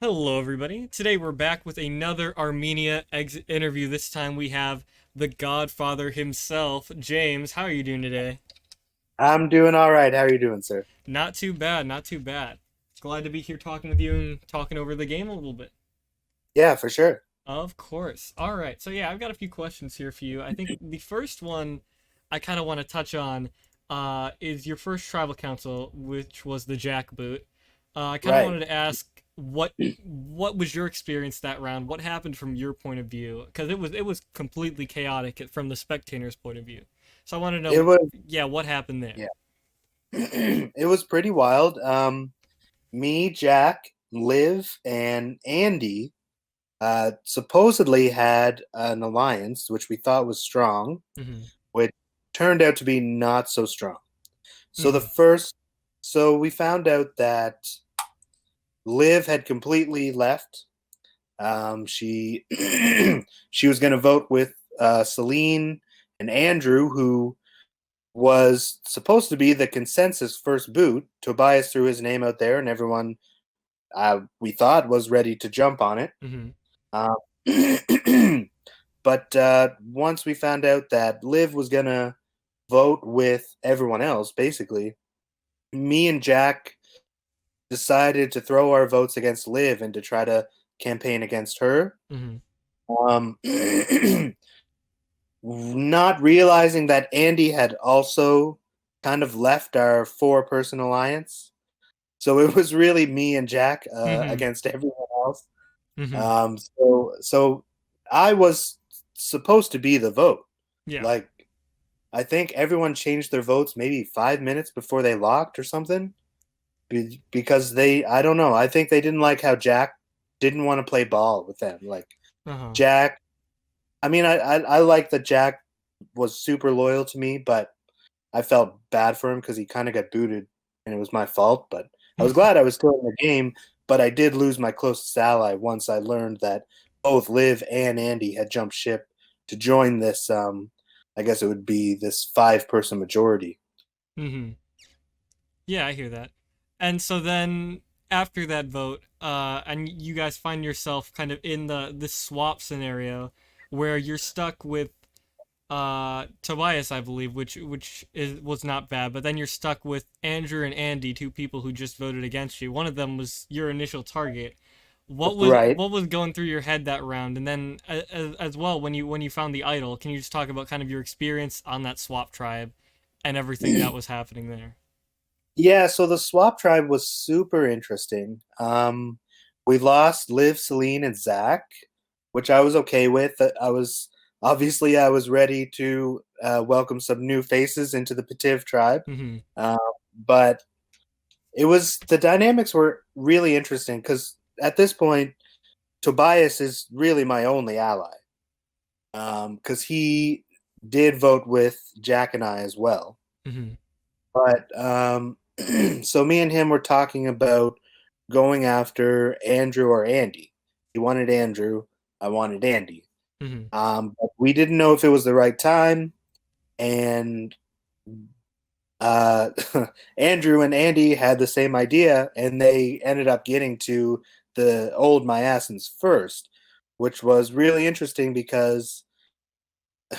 Hello, everybody. Today we're back with another Armenia exit interview. This time we have the Godfather himself, James. How are you doing today? I'm doing all right. How are you doing, sir? Not too bad, not too bad. Glad to be here talking with you and talking over the game a little bit. Yeah, for sure. Of course. All right. So yeah, I've got a few questions here for you. I think the first one I kind of want to touch on is your first tribal council, which was the jackboot. I kind of Right. wanted to ask what was your experience that round? What happened from your point of view? Because it was completely chaotic from the spectator's point of view. So I want to It know, was yeah, what happened there? yeah. It was pretty wild. Me, Jack, Liv, and Andy supposedly had an alliance, which we thought was strong, Mm-hmm. which turned out to be not so strong. So the Mm-hmm. first, so we found out that Liv had completely left. She she was going to vote with Celine and Andrew, who was supposed to be the consensus first boot. Tobias threw his name out there, and everyone we thought was ready to jump on it. Mm-hmm. Um, but once we found out that Liv was gonna vote with everyone else, basically, me and Jack decided to throw our votes against Liv and to try to campaign against her. Mm-hmm. Um, not realizing that Andy had also kind of left our four-person alliance. So it was really me and Jack Mm-hmm. against everyone else. Mm-hmm. So I was supposed to be the vote. Yeah. Like I think everyone changed their votes maybe 5 minutes before they locked or something because I don't know. I think they didn't like how Jack didn't want to play ball with them. Like Uh-huh. Jack, I mean, I like that Jack was super loyal to me, but I felt bad for him because he kind of got booted, and it was my fault. But I was glad I was still in the game. But I did lose my closest ally once I learned that both Liv and Andy had jumped ship to join this. I guess it would be this five-person majority. Mm-hmm. Yeah, I hear that. And so then after that vote, and you guys find yourself kind of in the swap scenario where you're stuck with Tobias, I believe, which was not bad, but then you're stuck with Andrew and Andy, two people who just voted against you. One of them was your initial target. Right. What was going through your head that round? And then as well when you found the idol, can you just talk about kind of your experience on that swap tribe and everything that was happening there? Yeah, so the swap tribe was super interesting. We lost Liv, Celine, and Zach, which I was okay with. I was ready to welcome some new faces into the Pativ tribe, Mhm. uh, but the dynamics were really interesting because at this point Tobias is really my only ally because he did vote with Jack and I as well. Mhm. But so me and him were talking about going after Andrew or Andy. He wanted Andrew, I wanted Andy. Mhm. But we didn't know if it was the right time, and uh, Andrew and Andy had the same idea, and they ended up getting to the old Myassins first, which was really interesting because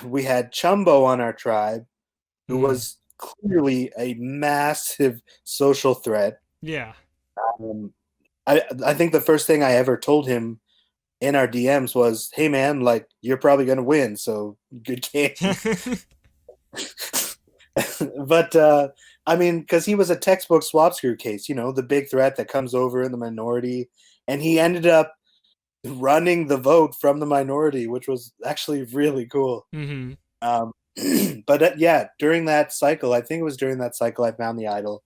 we had Chumbo on our tribe, who Mhm. was clearly a massive social threat. Yeah. Um, I think the first thing I ever told him in our DMs was, "Hey man, like you're probably gonna win, so good game." But I mean, because he was a textbook swap screw case, the big threat that comes over in the minority, and he ended up running the vote from the minority, which was actually really cool. Mhm. Um, but yeah, during that cycle, I think it was during that cycle I found the idol.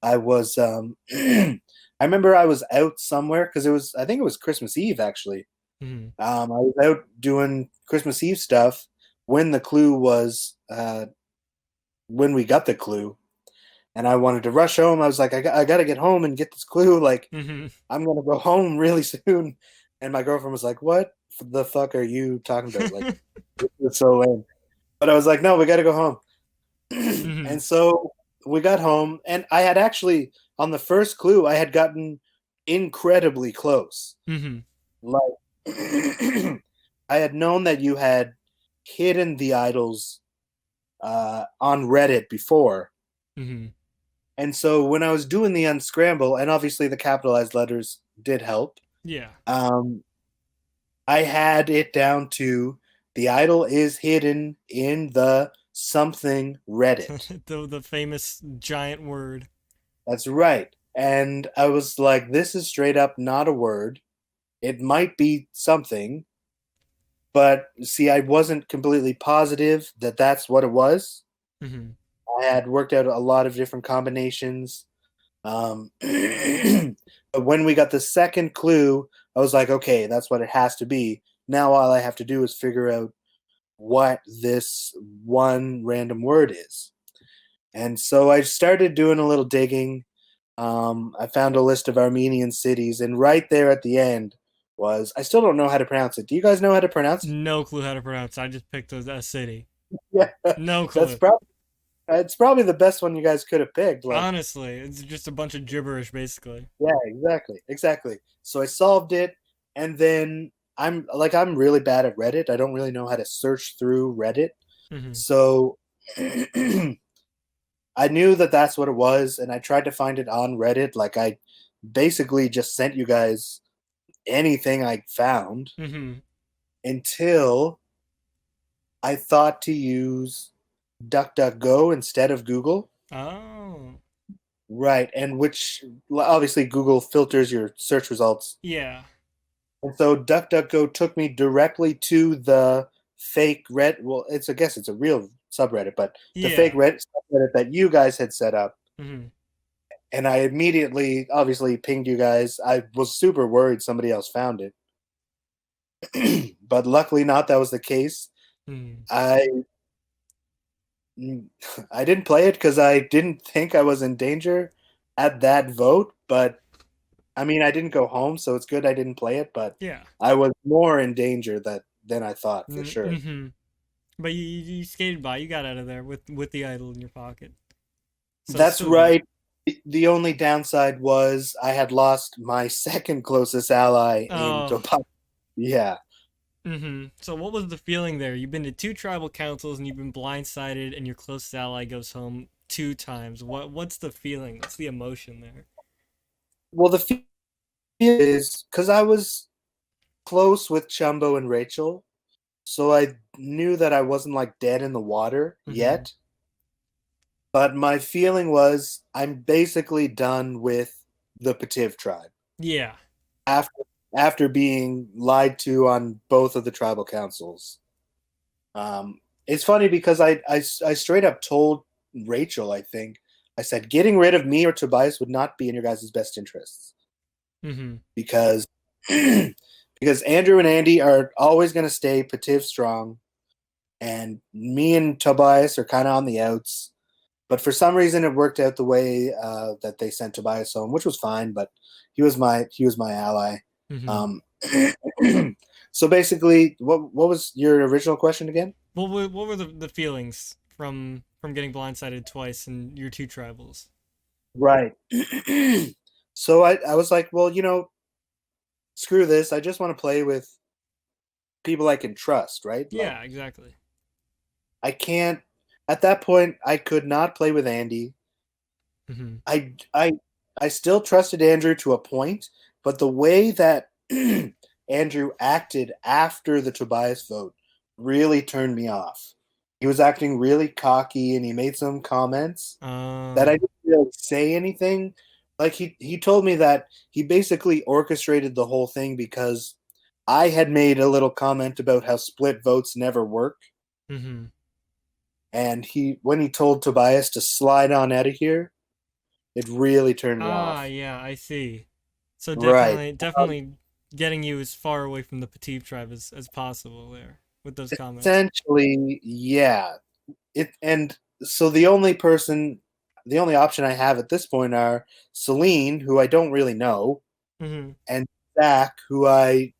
I was I remember I was out somewhere because I think it was Christmas Eve actually. Mhm. I was out doing Christmas Eve stuff when the clue was when we got the clue, and I wanted to rush home. I was like, I got to get home and get this clue. Like, Mhm. I'm gonna go home really soon. And my girlfriend was like, "What the fuck are you talking about? Like, it's so lame." But I was like, "No, we got to go home." Mhm. And so we got home, and I had actually on the first clue I had gotten incredibly close. Mm-hmm. Like I had known that you had hidden the idols on Reddit before. Mm-hmm. And so when I was doing the unscramble, and obviously the capitalized letters did help, Yeah. um, I had it down to the idol is hidden in the something Reddit. The famous giant word. That's right. And I was like, this is straight up not a word. It might be something, but see, I wasn't completely positive that that's what it was. Mm-hmm. I had worked out a lot of different combinations. But when we got the second clue, I was like, okay, that's what it has to be. Now all I have to do is figure out what this one random word is. And so I started doing a little digging. I found a list of Armenian cities, and right there at the end was I still don't know how to pronounce it. Do you guys know how to pronounce No clue how to pronounce. I just picked a city. it? Yeah, No that's clue. probably it's probably the best one you guys could have picked. Like, Honestly, it's just a bunch of gibberish, basically. yeah, exactly, exactly. So I solved it, and then I'm really bad at Reddit. I don't really know how to search through Reddit. Mm-hmm. So I knew that that's what it was, and I tried to find it on Reddit. Like I basically just sent you guys anything I found Mm-hmm. until I thought to use DuckDuckGo instead of Google. Oh. Right, and which obviously Google filters your search results. Yeah. And so DuckDuckGo took me directly to the fake Red. Well, I guess it's a real subreddit, but the fake Yeah. Reddit subreddit that you guys had set up. Mm-hmm. And I immediately, obviously, pinged you guys. I was super worried somebody else found it, but luckily not. That was the case. Mm-hmm. I I didn't play it because I didn't think I was in danger at that vote. But I mean, I didn't go home, so it's good I didn't play it. But Yeah. I was more in danger than I thought for sure. Mm-hmm. But you skated by. You got out of there with the idol in your pocket. So it's That's still good. right. The only downside was I had lost my second closest ally in Oh. Topa. Yeah. Mm-hmm. So what was the feeling there? You've been to two tribal councils and you've been blindsided, and your closest ally goes home two times. What's the feeling? What's the emotion there? Well, the fear is because I was close with Chumbo and Rachel, so I knew that I wasn't like dead in the water Mm-hmm. yet. But my feeling was I'm basically done with the Pativ tribe Yeah. after being lied to on both of the tribal councils. It's funny because I straight up told Rachel, I think, I said, getting rid of me or Tobias would not be in your guys' best interests Mm-hmm. because because Andrew and Andy are always going to stay Pativ strong, and me and Tobias are kind of on the outs. But for some reason, it worked out the way that they sent Tobias home, which was fine. But he was my ally. Mm-hmm. Um, so basically, what was your original question again? What were the feelings from getting blindsided twice in your two tribals? Right. So I was like, well, screw this. I just want to play with people I can trust, right? Like Yeah, exactly. I can't at that point I could not play with Andy. Mm-hmm. I I I still trusted Andrew to a point, but the way that Andrew acted after the Tobias vote really turned me off. He was acting really cocky and he made some comments that I Uh, didn't really say anything. Like he told me that he basically orchestrated the whole thing because I had made a little comment about how split votes never work, mm-hmm. and when he told Tobias to slide on out of here, it really turned me Ah, off. yeah, I see. So Right. definitely getting you as far away from the Petit tribe as possible there with those comments. Essentially, yeah. And so the only option I have at this point are Celine, who I don't really know, Mm-hmm. and Zach, who I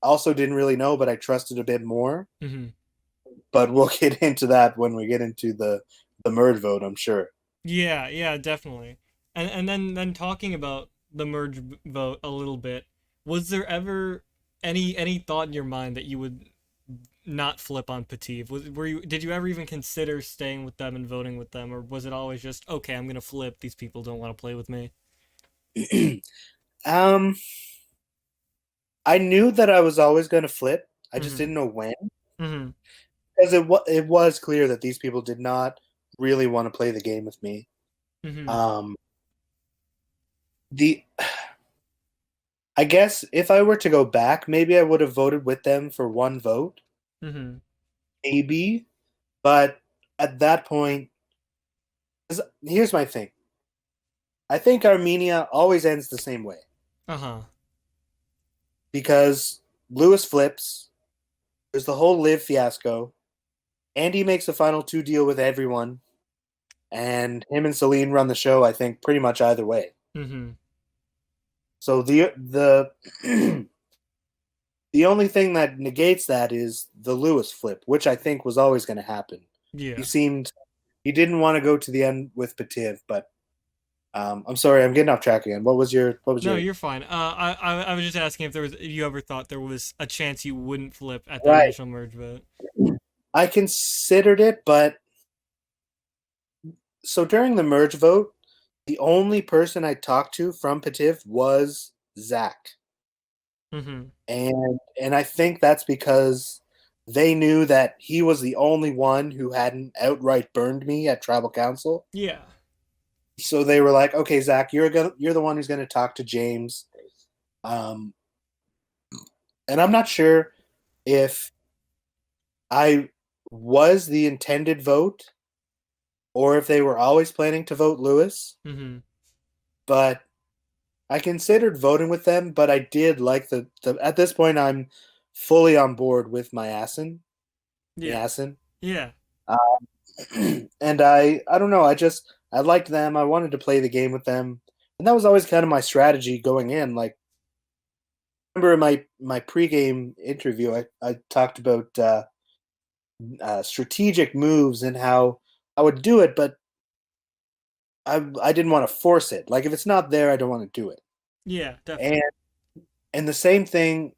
also didn't really know, but I trusted a bit more. Mm-hmm. But we'll get into that when we get into the Murd vote, I'm sure. Yeah, yeah, definitely. And then talking about the merge vote a little bit, was there ever any thought in your mind that you would not flip on Pativ? Were you did you ever even consider staying with them and voting with them, or was it always just okay? I'm gonna flip. These people don't want to play with me. um, I knew that I was always going to flip. I just Mm-hmm. didn't know when, Mm-hmm. because it was clear that these people did not really want to play the game with me. Mm-hmm. Um, the I guess if I were to go back, maybe I would have voted with them for one vote, Mm-hmm. maybe. But at that point, 'cause here's my thing. I think Armenia always ends the same way Uh-huh. because Lewis flips. There's the whole live fiasco. Andy makes a final two deal with everyone, and him and Celine run the show. I think pretty much either way. Mm-hmm. So the the only thing that negates that is the Lewis flip, which I think was always going to happen. He Yeah. seemed he didn't want to go to the end with Pativ, but I'm sorry, I'm getting off track again. No, you're fine. I was just asking if you ever thought there was a chance you wouldn't flip at that right? initial merge vote. I considered it, but so during the merge vote, the only person I talked to from Pativ was Zach, Mm-hmm. and I think that's because they knew that he was the only one who hadn't outright burned me at tribal council. Yeah. So they were like, "Okay, Zach, you're the one who's going to talk to James." Um, and I'm not sure if I was the intended vote or if they were always planning to vote Lewis, Mm-hmm. but I considered voting with them, but I did like the at this point I'm fully on board with my the Yeah. Asin. Yeah. And I don't know, I liked them. I wanted to play the game with them. And that was always kind of my strategy going in. Like remember in my pregame interview I talked about strategic moves and how I would do it, but I didn't want to force it. Like if it's not there, I don't want to do it. Yeah, And definitely. and the same thing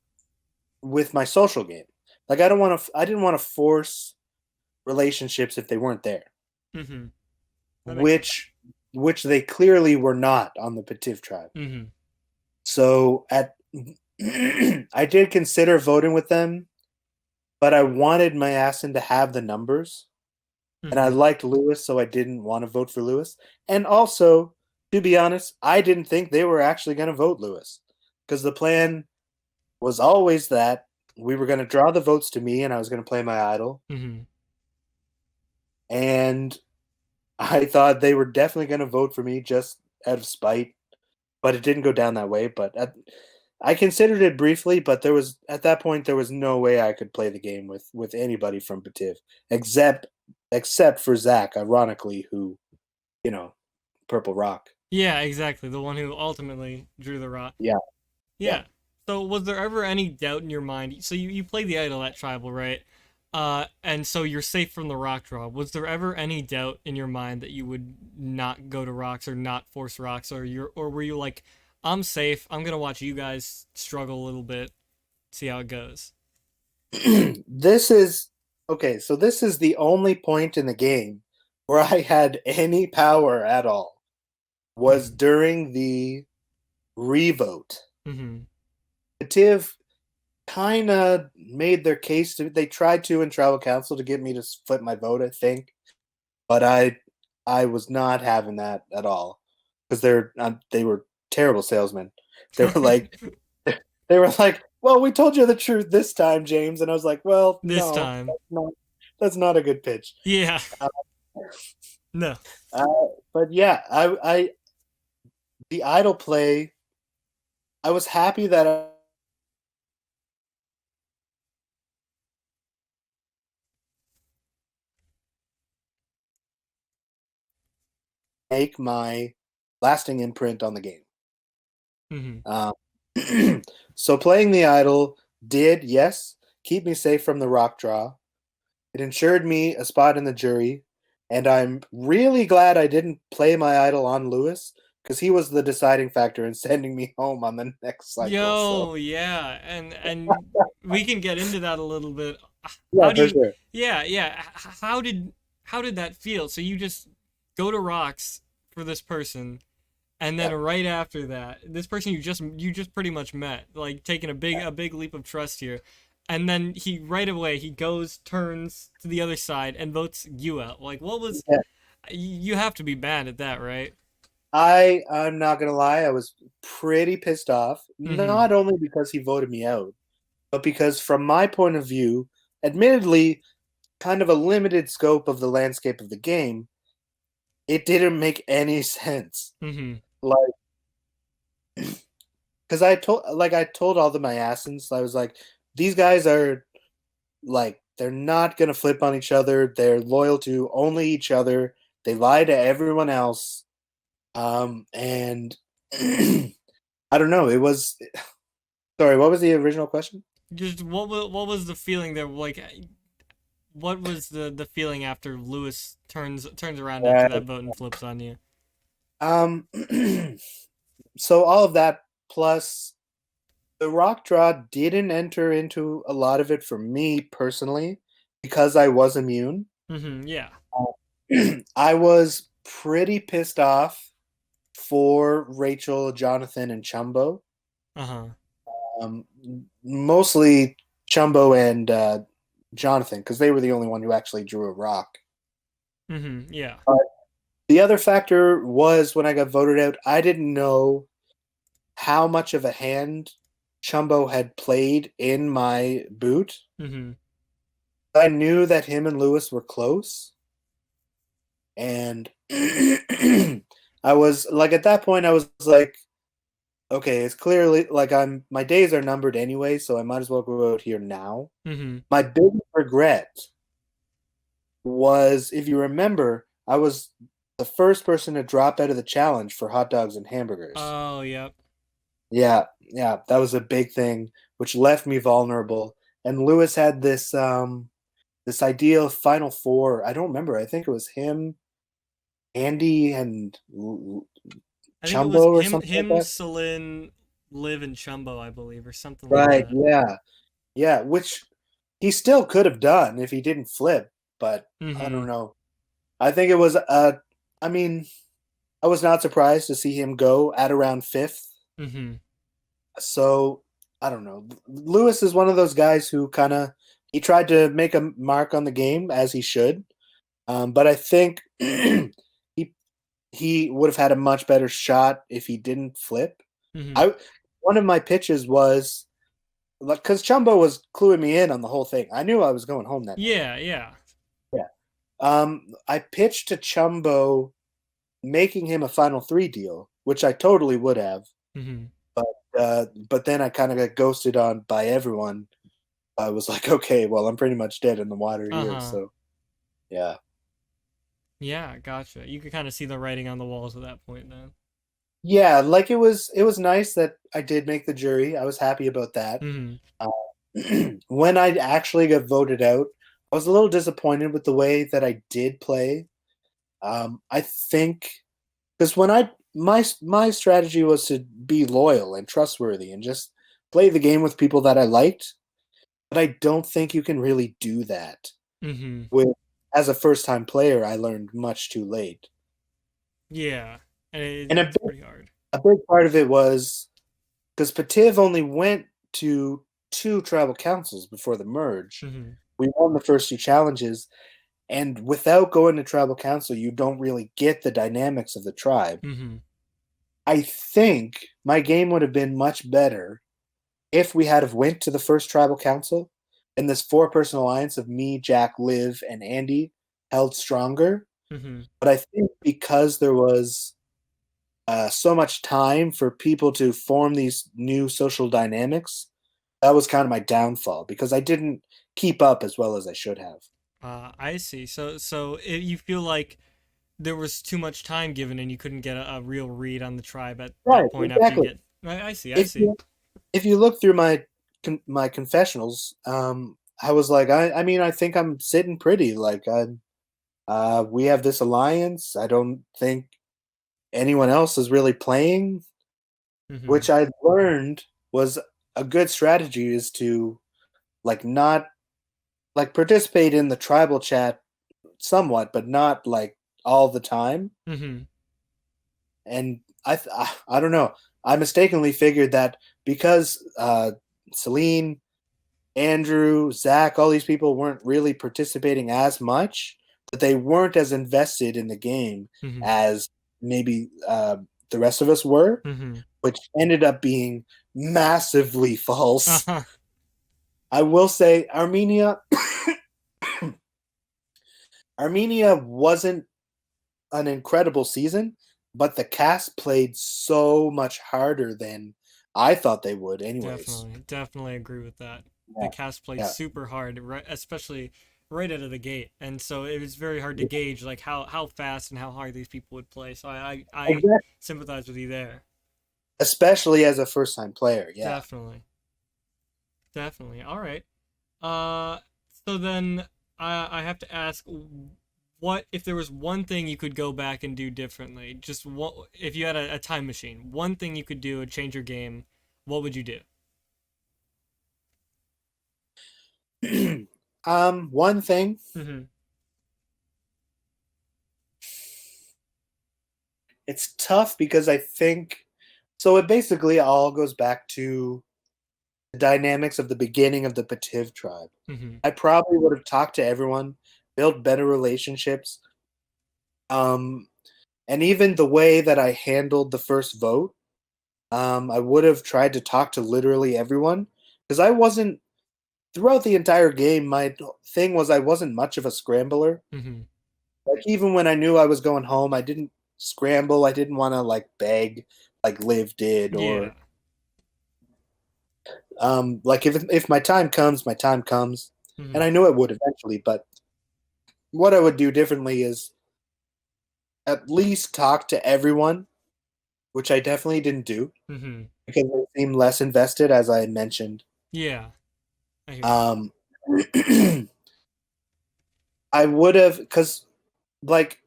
with my social game. Like I didn't want to force relationships if they weren't there, Mm-hmm. That makes sense. which which they clearly were not on the Pativ tribe. Mm-hmm. So at I did consider voting with them, but I wanted my Asin to have the numbers. And I Mm-hmm. liked Lewis, so I didn't want to vote for Lewis. And also, to be honest, I didn't think they were actually going to vote Lewis because the plan was always that we were going to draw the votes to me and I was going to play my idol. Mm-hmm. And I thought they were definitely going to vote for me just out of spite, but it didn't go down that way. I considered it briefly, but there was at that point there was no way I could play the game with anybody from Pativ except except for Zach, ironically, who you know Purple Rock. Yeah, exactly. The one who ultimately drew the rot. Yeah, yeah. Yeah. So was there ever any doubt in your mind? So you played the idol at tribal, right? And so you're safe from the rock draw. Was there ever any doubt in your mind that you would not go to rocks or not force rocks, or were you like, I'm safe. I'm gonna watch you guys struggle a little bit, see how it goes. This is okay. So this is the only point in the game where I had any power at all was Mm-hmm. during the revote. Mm-hmm. Pativ kind of made their case to they tried to in tribal council to get me to flip my vote, I think, but I was not having that at all because they were terrible salesmen. They were like they were like, well, we told you the truth this time, James, and I was like, well, This no, time. that's not a good pitch. Yeah. Uh, No. uh, but yeah, I the idol play. I was happy that I make my lasting imprint on the game. Mm-hmm. Um, so playing the idol did, yes, keep me safe from the rock draw. It ensured me a spot in the jury, and I'm really glad I didn't play my idol on Lewis because he was the deciding factor in sending me home on the next cycle. So Yo, yeah, and we can get into that a little bit. yeah, How do for you? sure. Yeah, yeah. How did that feel? So you just go to rocks for this person, and then Yeah, right after that, this person you just pretty much met, like taking a big leap of trust here, and then he right away he goes turns to the other side and votes you out. Like what was? yeah. You have to be mad at that, right? I'm not gonna lie, I was pretty pissed off. Mm-hmm. Not only because he voted me out, but because from my point of view, admittedly, kind of a limited scope of the landscape of the game, it didn't make any sense. Mm-hmm. Like, because I told all the Myassins, I was like, these guys are like, they're not gonna flip on each other. They're loyal to only each other. They lie to everyone else. And I don't know. It was sorry. What was the original question? Just what was the feeling there? Like what was the feeling after Lewis turns around after that Uh, vote and flips on you? um. So all of that plus the rock draw didn't enter into a lot of it for me personally because I was immune. Mm-hmm. Yeah. I was pretty pissed off for Rachel, Jonathan, and Chumbo. Uh-huh. Um, Mostly Chumbo and Jonathan because they were the only one who actually drew a rock. Mm-hmm. Yeah. But the other factor was when I got voted out, I didn't know how much of a hand Chumbo had played in my boot. Mm-hmm. I knew that him and Lewis were close, and I was like, at that point, I was like, okay, it's clearly like my days are numbered anyway, so I might as well go out here now. Mm-hmm. My biggest regret was, if you remember, I was the first person to drop out of the challenge for hot dogs and hamburgers. Oh, yep. Yeah, yeah, that was a big thing, which left me vulnerable. And Lewis had this idea of Final Four. I don't remember. I think it was him, Andy, and I think it was Chumbo or him, something like him, that. Celine, Liv, and Chumbo, I believe, or something like Right. that. Yeah. Yeah. Which he still could have done if he didn't flip, but I Mm-hmm. don't know. I think it was. I mean, I was not surprised to see him go at around fifth. Mm-hmm. So I don't know. Lewis is one of those guys who kind of he tried to make a mark on the game as he should, but I think he he would have had a much better shot if he didn't flip. Mm-hmm. I One of my pitches was like because Chumbo was cluing me in on the whole thing. I knew I was going home that night. Yeah, yeah. Yeah. I pitched to Chumbo making him a final three deal, which I totally would have. Mm-hmm. But then I kind of got ghosted on by everyone. I was like, okay, well, I'm pretty much dead in the water here. Uh-huh. So yeah, Yeah, gotcha. You could kind of see the writing on the walls at that point then. yeah, like it was nice that I did make the jury. I was happy about that. Mm-hmm. Uh, when I actually got voted out, I was a little disappointed with the way that I did play. I think because when I my strategy was to be loyal and trustworthy and just play the game with people that I liked, but I don't think you can really do that Mm-hmm. with as a first time player. I learned much too late, Yeah. And and it's pretty hard. a big part of it was because Pativ only went to two tribal councils before the merge. Mm-hmm. We won the first two challenges, and without going to tribal council, you don't really get the dynamics of the tribe. Mm-hmm. I think my game would have been much better if we had have went to the first tribal council and this four-person alliance of me, Jack, Liv, and Andy held stronger. Mm-hmm. But I think because there was so much time for people to form these new social dynamics, that was kind of my downfall because I didn't keep up as well as I should have. I see. So you feel like there was too much time given and you couldn't get a real read on the tribe at Right, that point after you exactly. get. I see. I If see. you if you look through my confessionals, I was like, I mean, I think I'm sitting pretty. Like, we have this alliance. I don't think anyone else is really playing, Mm-hmm. which I learned was a good strategy is to not participate in the tribal chat somewhat, but not like all the time. Mm-hmm. And I don't know. I mistakenly figured that because Celine, Andrew, Zach, all these people weren't really participating as much, that they weren't as invested in the game Mm-hmm. as maybe the rest of us were, Mm-hmm. which ended up being massively false. Uh-huh. I will say Armenia wasn't an incredible season, but the cast played so much harder than I thought they would anyways. Definitely agree with that. The Yeah. cast played Yeah. super hard, right, especially right out of the gate, and so it was very hard to gauge like how fast and how hard these people would play. So I Exactly. sympathize with you there. Especially as a first time player. Yeah. Definitely, definitely. All right. Uh, so then I have to ask, what if there was one thing you could go back and do differently? Just what if you had a time machine? One thing you could do to change your game. What would you do? One thing, Mm-hmm. it's tough because I think so. It basically all goes back to the dynamics of the beginning of the Pativ tribe. Mm-hmm. I probably would have talked to everyone, built better relationships, um, and even the way that I handled the first vote. I would have tried to talk to literally everyone because I wasn't throughout the entire game. My thing was I wasn't much of a scrambler. Mm-hmm. Like even when I knew I was going home, I didn't scramble. I didn't want to like beg like Liv did, Yeah. or like if my time comes, my time comes, and Mm-hmm. I knew it would eventually. But what I would do differently is at least talk to everyone, which I definitely didn't do Mm-hmm. because they seemed less invested, as I mentioned. Yeah. I hear that. Um, I would have because like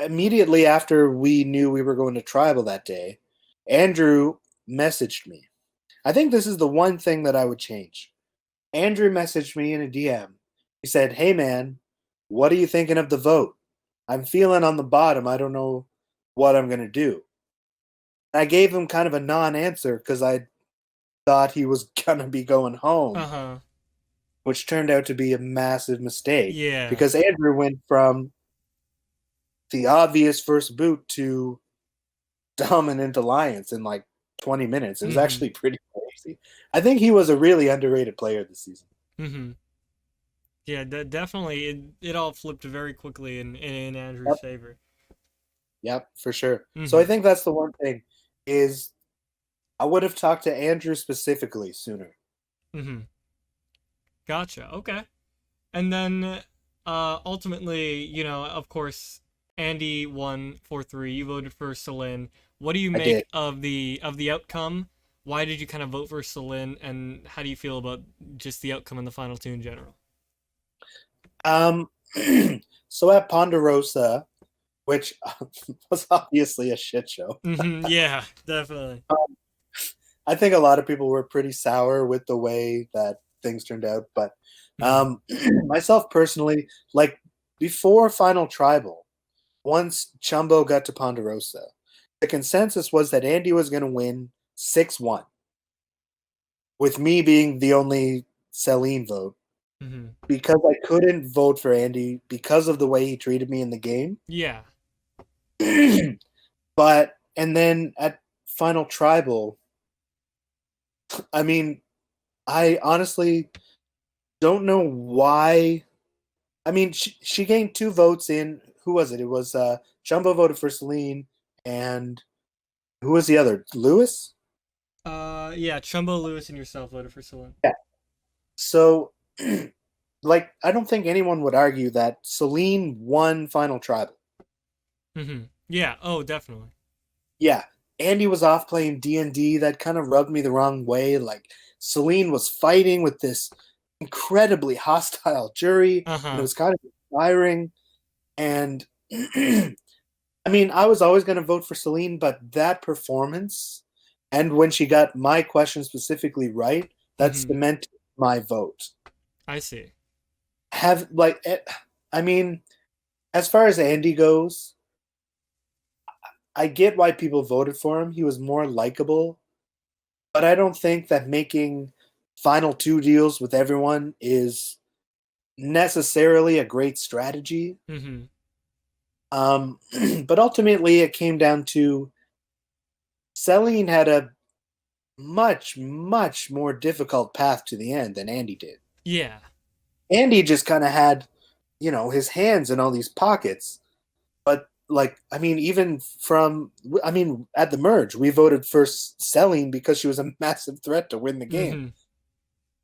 immediately after we knew we were going to tribal that day, Andrew messaged me. I think this is the one thing that I would change. Andrew messaged me in a DM. He said, "Hey man, what are you thinking of the vote? I'm feeling on the bottom. I don't know what I'm gonna do." I gave him kind of a non-answer because I thought he was gonna be going home, Uh-huh. which turned out to be a massive mistake Yeah. because Andrew went from the obvious first boot to dominant alliance in like 20 minutes. It was Mm-hmm. actually pretty crazy. I think he was a really underrated player this season. Mm-hmm. Yeah, definitely it all flipped very quickly in Andrew's Yep, favor. yep, for sure. So I Mm-hmm. think that's the one thing is I would have talked to Andrew specifically sooner. Mm-hmm. Gotcha. Okay. And then ultimately, of course, Andy won 4-3. You voted for Celine. What do you I did. make of the outcome? Why did you kind of vote for Celine, and how do you feel about just the outcome in the final two in general? Um, so at Ponderosa, which was obviously a shit show, Mm-hmm. Yeah, definitely. I think a lot of people were pretty sour with the way that things turned out. But Mm-hmm. myself personally, like before Final Tribal, once Chumbo got to Ponderosa, the consensus was that Andy was going to win 6-1, with me being the only Celine vote Mm-hmm. because I couldn't vote for Andy because of the way he treated me in the game. Yeah. But and then at Final Tribal, I mean, I honestly don't know why. I mean, she gained 2 votes in. Who was it? It was Jumbo voted for Celine, and who was the other? Lewis. Yeah, Chumbo, Lewis, and yourself voted for Celine. Yeah. So, like, I don't think anyone would argue that Celine won Final Tribal. Mm-hmm. Yeah. Oh, definitely. Yeah, Andy was off playing D&D. That kind of rubbed me the wrong way. Like, Celine was fighting with this incredibly hostile jury, and it Uh-huh. was kind of inspiring. And I mean, I was always going to vote for Celine, but that performance, and when she got my question specifically right, that Mm-hmm. cemented my vote. I see. Have like, I mean, as far as Andy goes, I get why people voted for him. He was more likable, but I don't think that making final two deals with everyone is necessarily a great strategy. Mm-hmm. Um, but ultimately, it came down to Celine had a much, much more difficult path to the end than Andy did. Yeah. Andy just kind of had, his hands in all these pockets. But, like, I mean, at the merge, we voted for Celine because she was a massive threat to win the game. Mm-hmm.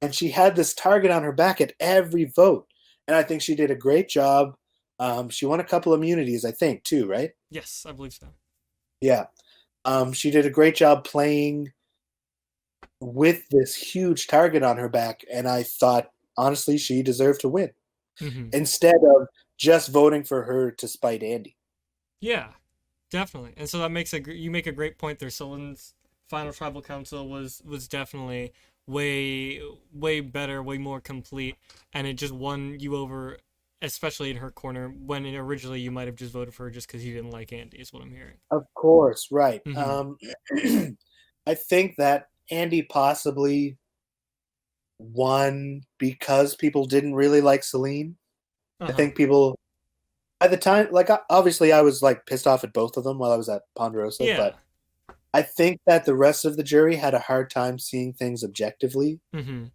And she had this target on her back at every vote. And I think she did a great job. She won a couple immunities, I think, too, right? Yes, I believe so. Yeah. She did a great job playing with this huge target on her back, and I thought honestly she deserved to win Mm-hmm. instead of just voting for her to spite Andy. Yeah, definitely. And so that makes you make a great point there. Solin's final tribal council was definitely way better, way more complete, and it just won you over, especially in her corner when originally you might have just voted for her just because you didn't like Andy. Is what I'm hearing. Of course, right. Mm-hmm. I think that Andy possibly won because people didn't really like Celine. Uh I huh. think people at the time, like obviously, I was like pissed off at both of them while I was at Ponderosa, Yeah. but I think that the rest of the jury had a hard time seeing things objectively. Mm-hmm.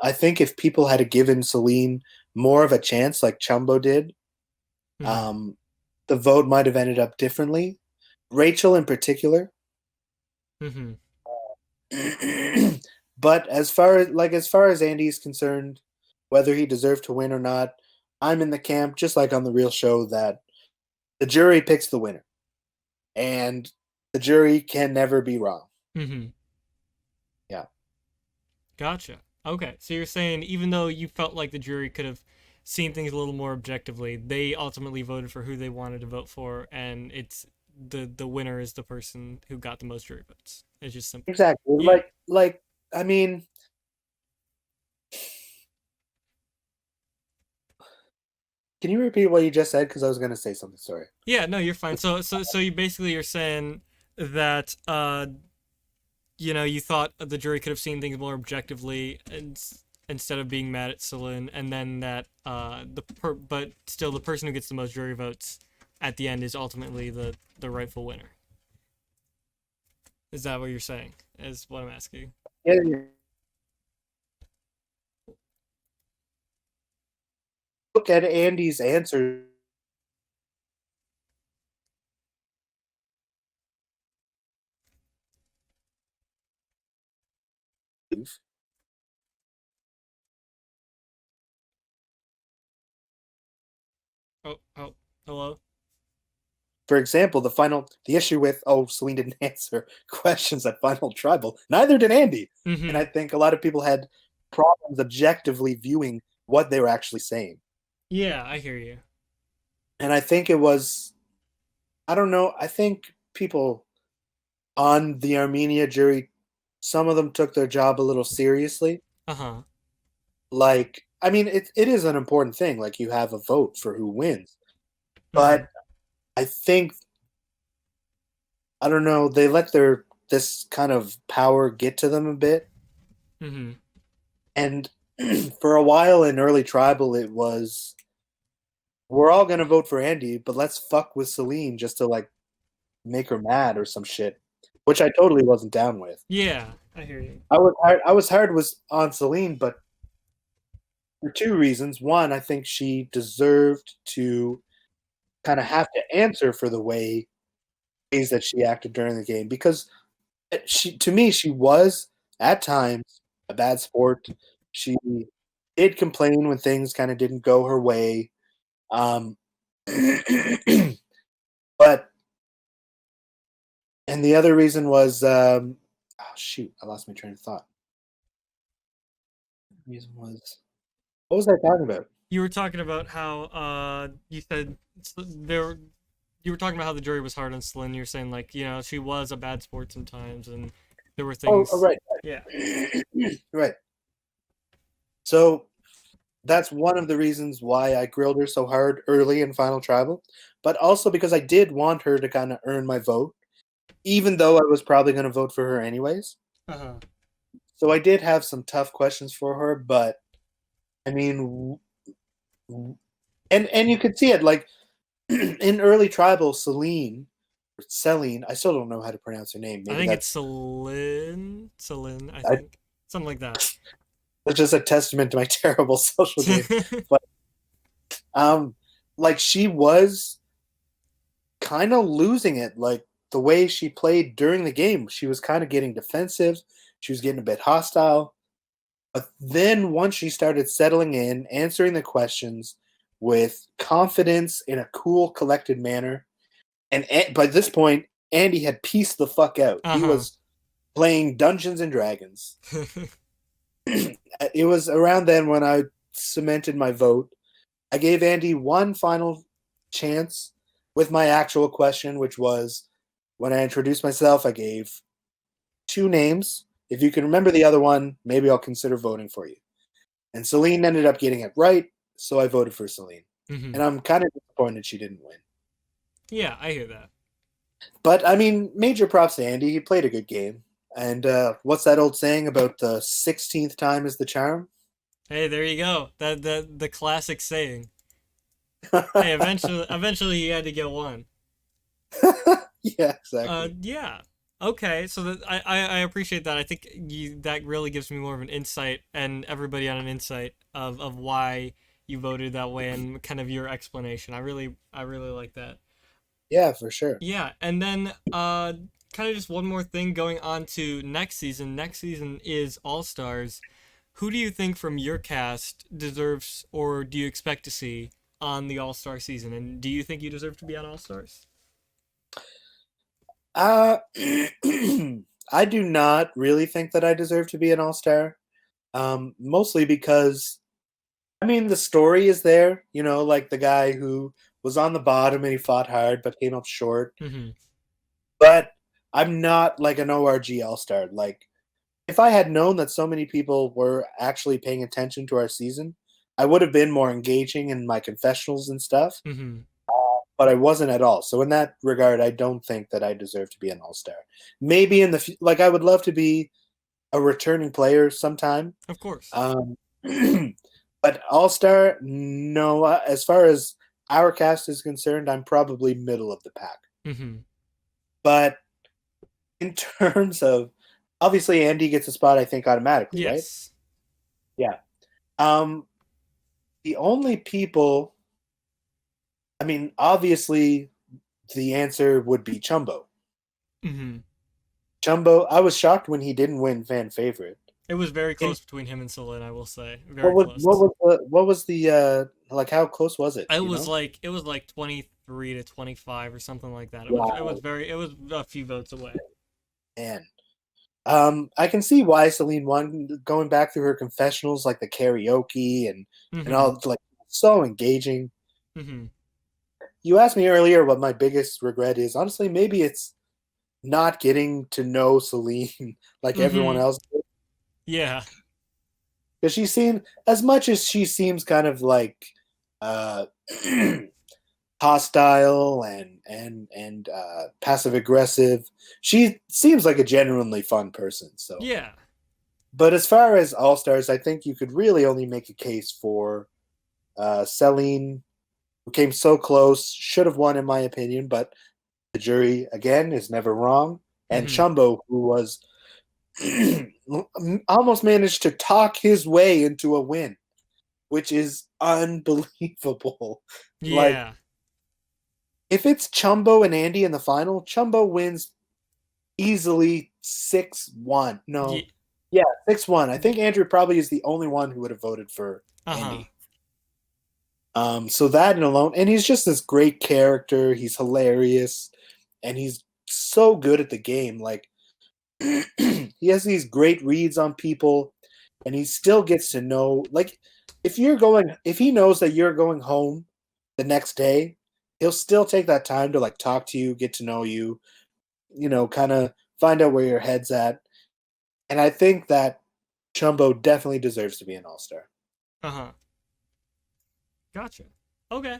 I think if people had given Celine more of a chance, like Chumbo did, Mm-hmm. um, the vote might have ended up differently. Rachel, in particular. Mm-hmm. But as far as Andy's concerned, whether he deserved to win or not, I'm in the camp, just like on the real show, that the jury picks the winner, and the jury can never be wrong. Mm-hmm. Yeah, Gotcha. Okay, so you're saying even though you felt like the jury could have seen things a little more objectively, they ultimately voted for who they wanted to vote for, and it's the winner is the person who got the most jury votes. It's just simple. exactly. Yeah. I mean, can you repeat what you just said? Because I was going to say something. Sorry. Yeah, no, you're fine. So you basically you're saying that you thought the jury could have seen things more objectively and instead of being mad at Celine, and then that but still the person who gets the most jury votes at the end is ultimately the rightful winner. Is that what you're saying? Is what I'm asking. Yeah, look at Andy's answer. Oh, hello. For example, the issue with Celine didn't answer questions at Final Tribal. Neither did Andy, and I Mm-hmm. think a lot of people had problems objectively viewing what they were actually saying. Yeah, I hear you. And I think it was, I don't know, I think people on the Armenia jury, some of them took their job a little seriously. Uh huh. Like, I mean, it is an important thing. Like, you have a vote for who wins, Mm-hmm. but I think I don't know. They let their this kind of power get to them a bit, Mm-hmm. and for a while in early tribal, it was we're all gonna vote for Andy, but let's fuck with Celine just to like make her mad or some shit, which I totally wasn't down with. Yeah, I hear you. I was hard was on Celine, but for two reasons. One, I think she deserved to kind of have to answer for the ways that she acted during the game because to me she was at times a bad sport. She did complain when things kind of didn't go her way. Um, but and the other reason was oh shoot, I lost my train of thought. The reason was what was I talking about? You were talking about how you said there you were talking about how the jury was hard on Celine. You're saying like, she was a bad sport sometimes, and there were Oh, things. right, Yeah. right. So that's one of the reasons why I grilled her so hard early in Final Tribal, but also because I did want her to kind of earn my vote, even though I was probably going to vote for her anyways. Uh huh. So I did have some tough questions for her, but I mean, and you could see it like in early Tribal, Celine, I still don't know how to pronounce her name. I Maybe think it's that's Celine. I I, think something like that. that's just a testament to my terrible social game. But um, like she was kind of losing it. Like the way she played during the game, she was kind of getting defensive. She was getting a bit hostile. But then once she started settling in, answering the questions with confidence in a cool, collected manner, and by this point, Andy had pieced the fuck out. Uh He huh. was playing Dungeons and Dragons. It was around then when I cemented my vote. I gave Andy one final chance with my actual question, which was when I introduced myself, I gave two names. If you can remember the other one, maybe I'll consider voting for you. And Celine ended up getting it right, so I voted for Celine. Hmm. And I'm kind of disappointed she didn't win. Yeah, I hear that. But I mean, major props to Andy. He played a good game. And what's that old saying about the 16th time is the charm? Hey, there you go. The classic saying. Hey, eventually you had to get one. Yeah, exactly. Yeah. Okay, so I appreciate that. I think that really gives me more of an insight, and everybody on an insight of why you voted that way and kind of your explanation. I really like that. Yeah, for sure. Yeah, and then kind of just one more thing going on to next season. Next season is All Stars. Who do you think from your cast deserves or do you expect to see on the All Star season? And do you think you deserve to be on All Stars? Uh, I do not really think that I deserve to be an all star. Mostly because I mean the story is there. You know, like the guy who was on the bottom and he fought hard but came up short. Mm-hmm. But I'm not like an ORG all star. Like if I had known that so many people were actually paying attention to our season, I would have been more engaging in my confessionals and stuff. Mm-hmm. But I wasn't at all. So in that regard, I don't think that I deserve to be an all star. Maybe in the like, I would love to be a returning player sometime. Of course. Um, but all star, no. As far as our cast is concerned, I'm probably middle of the pack. Mm-hmm. But in terms of obviously Andy gets a spot, I think automatically, right? Yes. Yeah. Um, the only people, I mean, obviously the answer would be Chumbo. Mm-hmm. Chumbo, I was shocked when he didn't win fan favorite. It was very In close between him and Celine, I will say. what Very was what close. was the like how close was it? Do you know? It was like 23 to 25 or something like that. Wow, It was a few votes away. man. I can see why Celine won. Going back through her confessionals, like the karaoke and Mm-hmm. all, like so engaging. Mm-hmm. You asked me earlier what my biggest regret is. Honestly, maybe it's not getting to know Celine like everyone Mm-hmm. else, Yeah. because she seemed as much as she seems kind of like uh hostile and passive aggressive. She seems like a genuinely fun person. So, Yeah. but as far as all stars, I think you could really only make a case for Celine, who came so close, should have won in my opinion, but the jury again is never wrong. And Mm-hmm. Chumbo, who was almost managed to talk his way into a win, which is unbelievable. Like Yeah. if it's Chumbo and Andy in the final, Chumbo wins easily 6-1. Yeah. No. Yeah, 6-1. I think Andrew probably is the only one who would have voted for Uh-huh. Andy. So that alone, and he's just this great character. He's hilarious, and he's so good at the game. Like he has these great reads on people, and he still gets to know. Like if he knows that you're going home the next day, he'll still take that time to like talk to you, get to know you, kind of find out where your head's at. And I think that Chumbo definitely deserves to be an all-star. Uh-huh. Gotcha. Okay.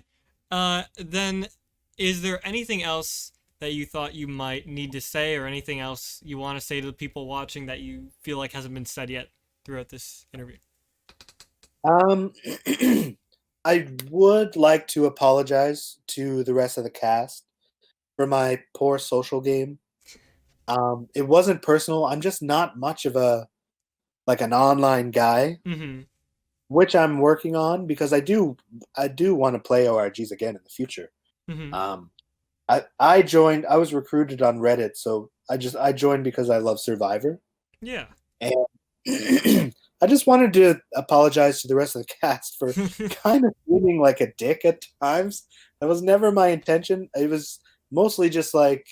Then is there anything else that you thought you might need to say, or anything else you want to say to the people watching that you feel like hasn't been said yet throughout this interview? Um, I would like to apologize to the rest of the cast for my poor social game. It wasn't personal. I'm just not much of a like an online guy, Mm-hmm. which I'm working on because I do want to play ORGs again in the future. Mm-hmm. Um, I joined. I was recruited on Reddit, so I joined because I love Survivor, Yeah. and I just wanted to apologize to the rest of the cast for kind of feeling like a dick at times. That was never my intention. It was mostly just like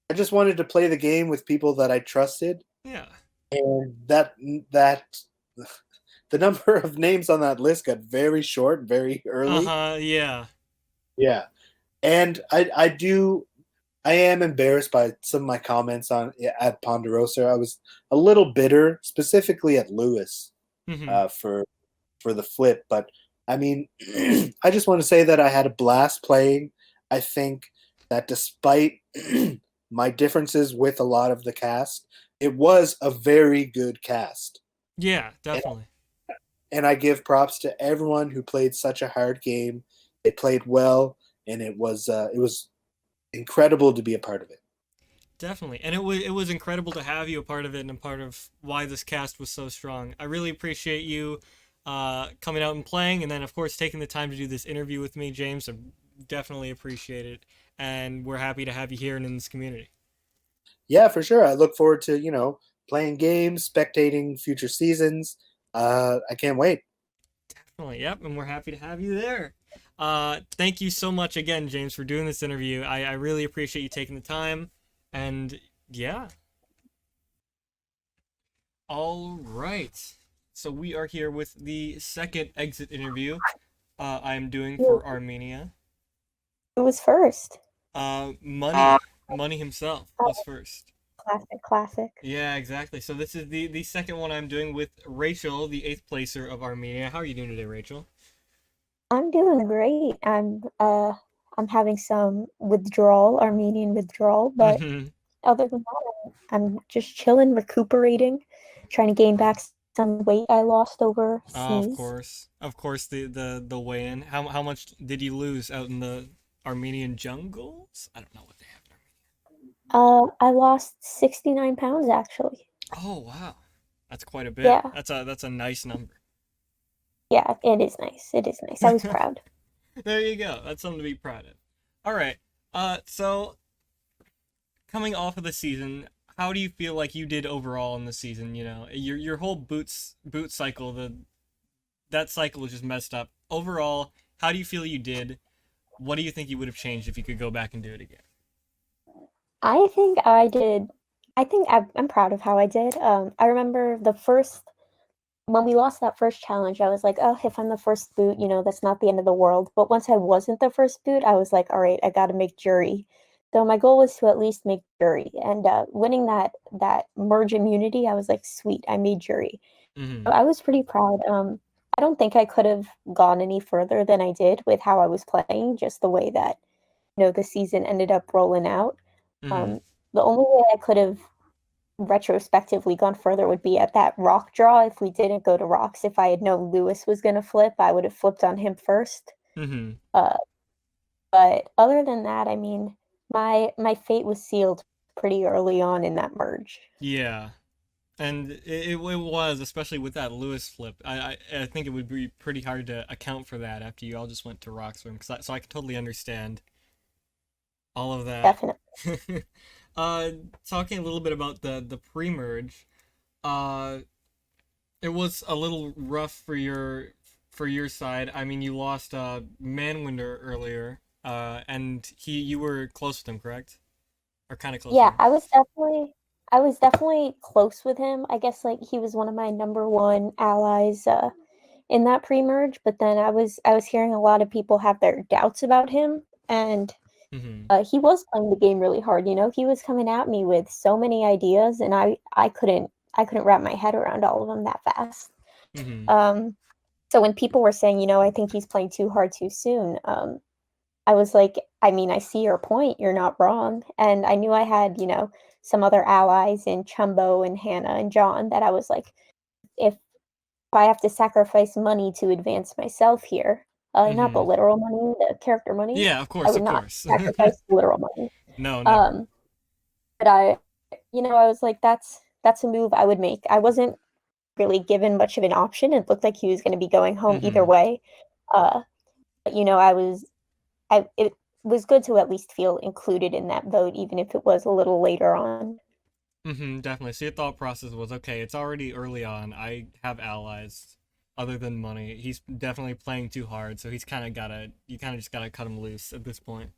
I just wanted to play the game with people that I trusted, Yeah. and that the number of names on that list got very short very early. Uh-huh. Yeah. Yeah, and I am embarrassed by some of my comments on at Ponderosa. I was a little bitter, specifically at Lewis, Mm-hmm. for the flip. But I mean, I just want to say that I had a blast playing. I think that despite my differences with a lot of the cast, it was a very good cast, Yeah, and definitely. I give props to everyone who played such a hard game. They played well, and it was incredible to be a part of it. Definitely. And it was incredible to have you a part of it and a part of why this cast was so strong. I really appreciate you coming out and playing, and then of course taking the time to do this interview with me, James. I definitely appreciate it. And we're happy to have you here and in this community. Yeah, for sure. I look forward to playing games, spectating future seasons. I can't wait. Definitely, yep, and we're happy to have you there. Thank you so much again, James, for doing this interview. I really appreciate you taking the time. And yeah, all right. So we are here with the second exit interview I'm doing Who for Armenia. was first? Money himself was Oh, first. classic, classic. Yeah, exactly. So this is the second one I'm doing with Rachel, the eighth placer of Armenia. How are you doing today, Rachel? I'm doing great. I'm having some withdrawal, Armenian withdrawal, but Mm-hmm. other than that, I'm just chilling, recuperating, trying to gain back some weight I lost Of overseas. course, of course. The weigh-in. How much did you lose out in the Armenian jungles? I don't know what they have in I lost 69 pounds actually. Armenia. Oh wow, that's quite a bit. Yeah, That's a nice number. yeah, it is nice. It is nice. I was proud. There you go. That's something to be proud of. All right. So coming off of the season, how do you feel like you did overall in the season? You know, your whole boot cycle, that cycle was just messed up. Overall, how do you feel you did? What do you think you would have changed if you could go back and do it again? I think I did. I'm proud of how I did. I remember the first when we lost that first challenge, I was like, oh, if I'm the first boot, that's not the end of the world. But once I wasn't the first boot, I was like, all right, I got to make jury. So my goal was to at least make jury, and winning that merge immunity, I was like, sweet, I made jury. Mm-hmm. So I was pretty proud. I don't think I could have gone any further than I did with how I was playing, just the way that the season ended up rolling out. Mm-hmm. Um, the only way I could have retrospectively gone further would be at that rock draw. If we didn't go to rocks, if I had known Lewis was going to flip, I would have flipped on him first. Mm-hmm. Uh, but other than that, I mean, my fate was sealed pretty early on in that merge. Yeah. And it was, especially with that Lewis flip. I think it would be pretty hard to account for that after you all just went to Roxburgh. So I can totally understand all of that. Definitely. uh, Talking a little bit about the pre-merge, uh, it was a little rough for your side. I mean, you lost Manwinder earlier, and you were close with him, correct? Or kind of close with Yeah, him. I was definitely close with him. I guess like he was one of my number one allies in that pre-merge, but then I was hearing a lot of people have their doubts about him. and Mm-hmm. he was playing the game really hard. You know, he was coming at me with so many ideas, and I couldn't wrap my head around all of them that fast. Mm-hmm. Um, so when people were saying, you know, I think he's playing too hard too soon, I was like, I mean, I see your point. You're not wrong. And I knew I had, you know, some other allies in Chumbo and Hannah and John that I was like, if I have to sacrifice money to advance myself here, not the Mm-hmm. literal money, the character money, Yeah, of I course, would of not course. sacrifice the literal money. No, never. Um, but I was like, that's a move I would make. I wasn't really given much of an option. It looked like he was going to be going home either Mm-hmm. way. Uh, but it was good to at least feel included in that vote, even if it was a little later on. Mm-hmm, definitely. So your thought process was, okay, it's already early on. I have allies other than money. He's definitely playing too hard, so you kind of just gotta cut him loose at this point.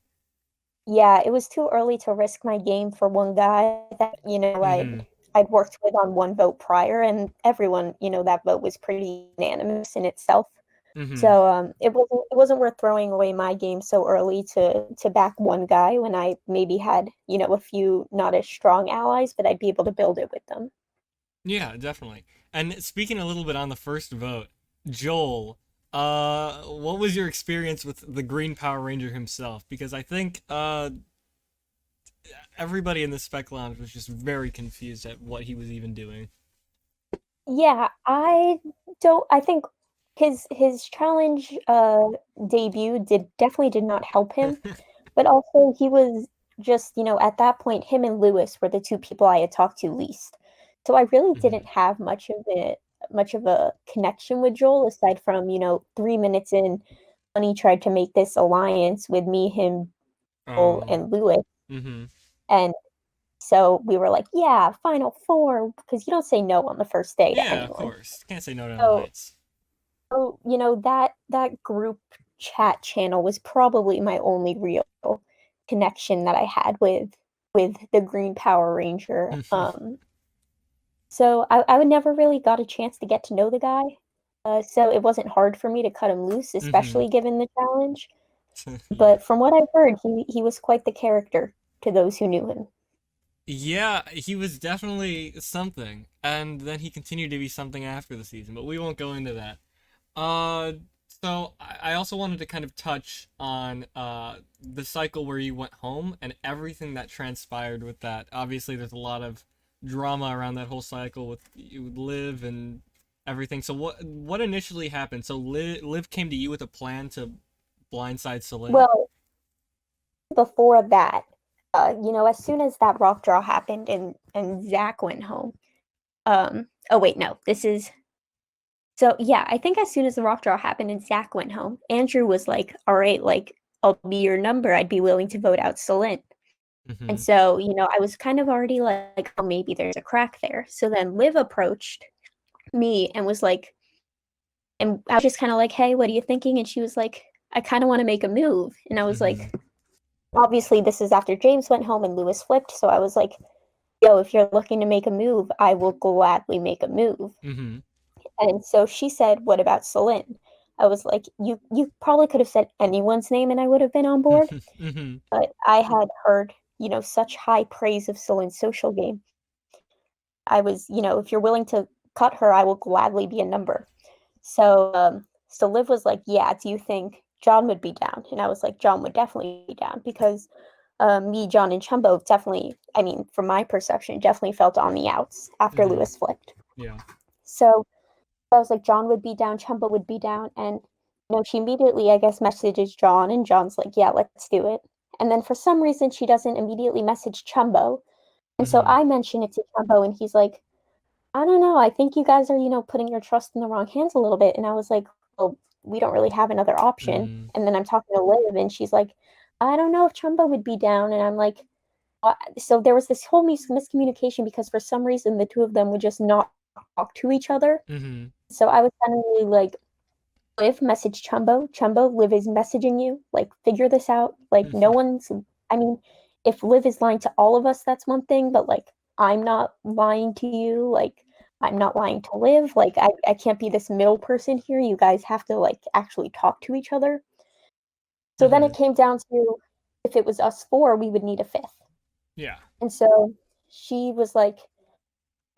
Yeah, it was too early to risk my game for one guy that, Mm-hmm. I'd worked with on one vote prior, and everyone, that vote was pretty unanimous in itself. Mm-hmm. So it wasn't worth throwing away my game so early to back one guy when I maybe had, a few not as strong allies, but I'd be able to build it with them. Yeah, definitely. And speaking a little bit on the first vote, Joel, what was your experience with the Green Power Ranger himself? Because I think everybody in the Spec Lounge was just very confused at what he was even doing. Yeah, I think his challenge debut definitely did not help him, but also he was just, at that point him and Lewis were the two people I had talked to least. So I really Mm-hmm. didn't have much of a connection with Joel aside from, 3 minutes in when he tried to make this alliance with me, him, Joel, Oh. and Lewis. Mm-hmm. And so we were like, yeah, final four, because you don't say no on the first day to Yeah, of anyone. course. Can't say no to an So alliance. that group chat channel was probably my only real connection that I had with the Green Power Ranger. So I would never really got a chance to get to know the guy. So it wasn't hard for me to cut him loose, Mm-hmm. especially given the challenge. But from what I've heard, he was quite the character to those who knew him. Yeah, he was definitely something, and then he continued to be something after the season, but we won't go into that. Uh, so I also wanted to kind of touch on the cycle where you went home and everything that transpired with that. Obviously, there's a lot of drama around that whole cycle with you Liv and everything. So what initially happened? So Liv came to you with a plan to blindside Celine. Well, before that, as soon as that rock draw happened and Zach went home. Oh wait, no, this is so yeah, I think as soon as the rock draw happened and Zach went home, Andrew was like, all right, like I'll be your number. I'd be willing to vote out Celine. And Mm-hmm. so, I was kind of already like, oh, maybe there's a crack there. So then Liv approached me and was like, and I was just kind of like, hey, what are you thinking? And she was like, I kind of want to make a move. And I was Mm-hmm. like, obviously, this is after James went home and Lewis flipped. So I was like, yo, if you're looking to make a move, I will gladly make a move. Mm-hmm. And so she said, what about Celine? I was like, you probably could have said anyone's name and I would have been on board. Mm-hmm. But I had heard, such high praise of Celine's social game. I was, if you're willing to cut her, I will gladly be a number. So Liv was like, yeah, do you think John would be down? And I was like, John would definitely be down because me, John, and Chumbo definitely, I mean, from my perception, definitely felt on the outs after Mm-hmm. Lewis flipped. Yeah. So I was like, John would be down, Chumbo would be down. And, she immediately, I guess, messages John, and John's like, yeah, let's do it. And then for some reason, she doesn't immediately message Chumbo. And so Mm-hmm. I mention it to Chumbo, and he's like, I don't know. I think you guys are, putting your trust in the wrong hands a little bit. And I was like, well, we don't really have another option. Mm-hmm. And then I'm talking to Liv, and she's like, I don't know if Chumbo would be down. And I'm like, so there was this whole miscommunication because for some reason the two of them would just not talk to each other. Mm-hmm. So I was kind of really like, Liv, message Chumbo. Chumbo, Liv is messaging you. Like, figure this out. Like, no one's. I mean, if Liv is lying to all of us, that's one thing. But like, I'm not lying to you. Like, I'm not lying to Liv. Like, I can't be this middle person here. You guys have to like actually talk to each other. So then Mm-hmm. it came down to if it was us four, we would need a fifth. Yeah. And so she was like,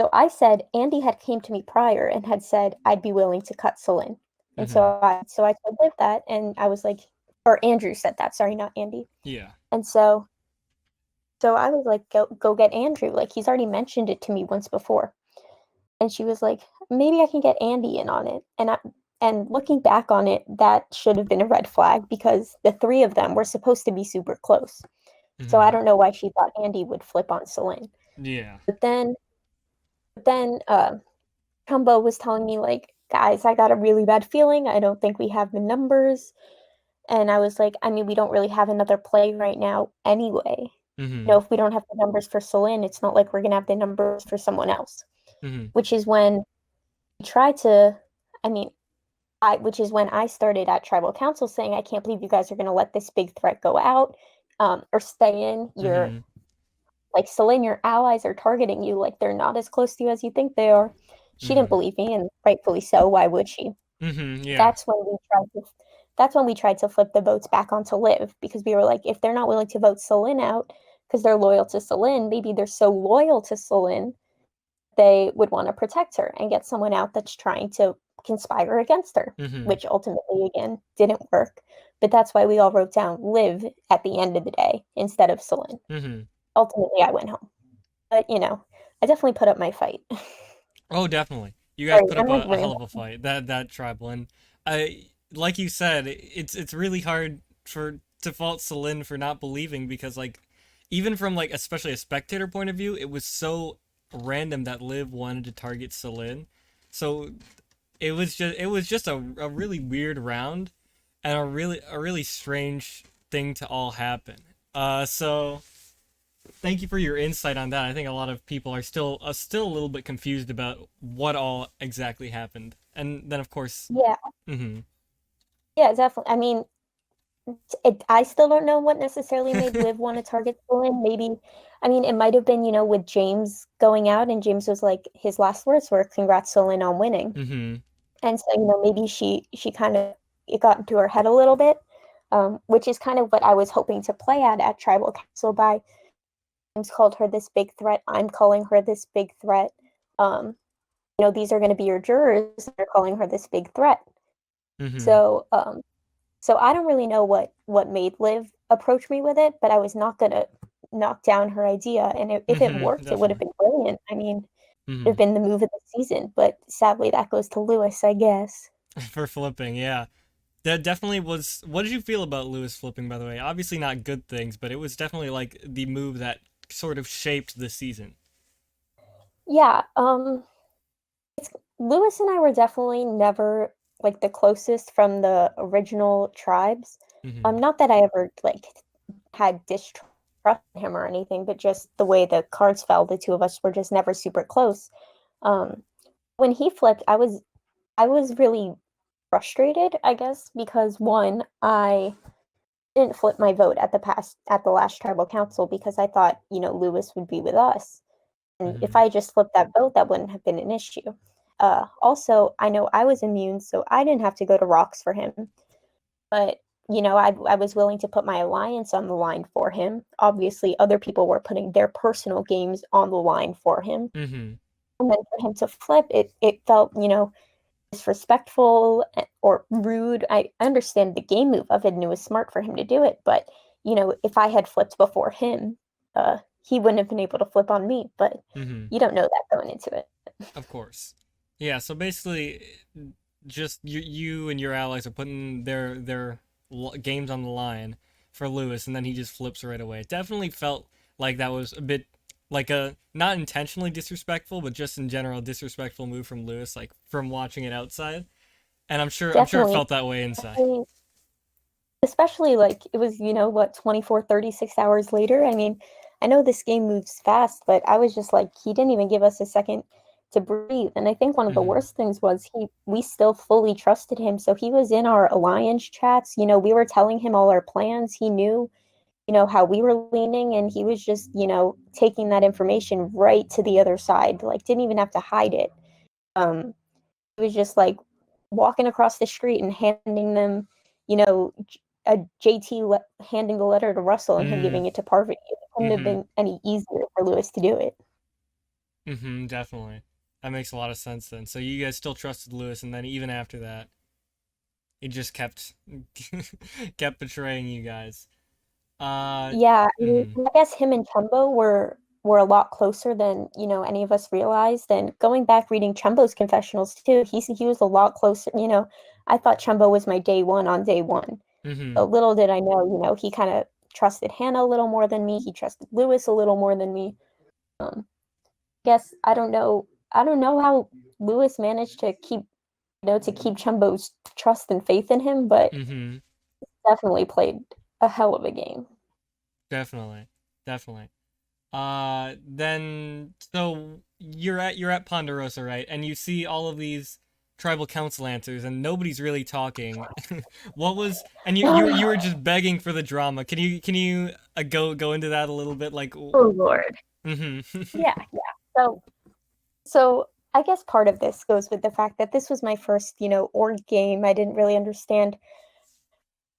so I said Andy had came to me prior and had said I'd be willing to cut Celine. And Mm-hmm. so I told Liv that, and I was like, or Andrew said that, sorry, not Andy. Yeah. And so I was like, go get Andrew. Like he's already mentioned it to me once before. And she was like, maybe I can get Andy in on it. And looking back on it, that should have been a red flag because the three of them were supposed to be super close. So I Mm-hmm. don't know why she thought Andy would flip on Celine. Yeah. But then Trumbo was telling me like, guys, I got a really bad feeling. I don't think we have the numbers. And I was like, I mean, we don't really have another play right now anyway. Mm-hmm. If we don't have the numbers for Celine, it's not like we're gonna have the numbers for someone else. Mm-hmm. Which is when we tried to, I mean, which is when I started at tribal council saying, I can't believe you guys are gonna let this big threat go out, or stay in. You're Mm-hmm. like Celine, your allies are targeting you, like they're not as close to you as you think they are. She didn't Mm-hmm. believe me, and rightfully so. Why would she? Mm-hmm. Yeah. That's when we tried to that's when we tried to flip the votes back onto Liv because we were like, if they're not willing to vote Celine out because they're loyal to Celine, maybe they're so loyal to Celine they would want to protect her and get someone out that's trying to conspire against her, Mm-hmm. which ultimately again didn't work. But that's why we all wrote down Liv at the end of the day instead of Celine. Mm-hmm. Ultimately I went home. But I definitely put up my fight. Oh, definitely. You guys Sorry, put up I'm like a hell of rambling. a fight. That tribal, and I, like you said, it's really hard for to fault Celine for not believing because like, even from like especially a spectator point of view, it was so random that Liv wanted to target Celine. So it was just a really weird round and a really strange thing to all happen. So thank you for your insight on that. I think a lot of people are still a little bit confused about what all exactly happened. And then of course, Yeah, mm-hmm. yeah, definitely. I mean, I still don't know what necessarily made Liv want to target Celine. Maybe, I mean, it might have been, with James going out, and James was like, his last words were, "Congrats, Celine, on winning." Mm-hmm. And so, maybe she kind of it got into her head a little bit, which is kind of what I was hoping to play at Tribal Council by James called her this big threat. I'm calling her this big threat. Um, these are going to be your jurors. They're calling her this big threat. Mm-hmm. So, so I don't really know what made Liv approach me with it, but I was not gonna knock down her idea. And if it Mm-hmm. worked, it would have Definitely. been brilliant. I mean, it would Mm-hmm. have been the move of the season. But sadly, that goes to Lewis, I guess. For flipping, yeah. That definitely was. What did you feel about Lewis flipping, by the way? Obviously not good things, but it was definitely like the move that sort of shaped the season. Yeah. Lewis and I were definitely never like the closest from the original tribes. Mm-hmm. Not that I ever like had distrust in him or anything, but just the way the cards fell, the two of us were just never super close. Um, when he flipped, I was really frustrated, I guess, because one, I didn't flip my vote at the last tribal council because I thought, Lewis would be with us. And if Mm-hmm. I just flipped that vote, that wouldn't have been an issue. Also, I know I was immune, so I didn't have to go to rocks for him. But, I was willing to put my alliance on the line for him. Obviously, other people were putting their personal games on the line for him. Mm-hmm. And then for him to flip, it felt, disrespectful or rude. I understand the game move of it and it was smart for him to do it, but if I had flipped before him, he wouldn't have been able to flip on me. But Mm-hmm. you don't know that going into it. Of course. Yeah, so basically just you and your allies are putting their games on the line for Lewis and then he just flips right away. It definitely felt like that was a bit like a not intentionally disrespectful, but just in general disrespectful move from Lewis like from watching it outside. And I'm sure it Definitely, felt that way inside. especially, especially like it was, what, 24, 36 hours later. I mean, I know this game moves fast, but I was just like, he didn't even give us a second to breathe. And I think one of the Mhm. worst things was we still fully trusted him. So he was in our alliance chats. We were telling him all our plans. He knew, how we were leaning, and he was just, taking that information right to the other side. Like, didn't even have to hide it. Um, it was just like walking across the street and handing them, you know, a JT handing the letter to Russell and him Mm, giving it to Parvati. It couldn't have mm-hmm. been any easier for Lewis to do it. Mm-hmm. Definitely. That makes a lot of sense then. So you guys still trusted Lewis, and then even after that, he just kept kept betraying you guys. Uh, Yeah, I mean, mm-hmm. I guess him and Chumbo were a lot closer than, any of us realized. And going back reading Chumbo's confessionals too, he was a lot closer. I thought Chumbo was my day one on day one. Mm-hmm. But little did I know, he kind of trusted Hannah a little more than me. He trusted Lewis a little more than me. Guess I don't know how Lewis managed to keep Chumbo's trust and faith in him, but Mm-hmm. definitely played a hell of a game. Definitely. Definitely. Then so you're at Ponderosa, right? And you see all of these tribal council answers, and nobody's really talking. What was and you were just begging for the drama. Can you go into that a little bit? Like, Oh Lord. mm-hmm. Yeah, yeah. So I guess part of this goes with the fact that this was my first, org game. I didn't really understand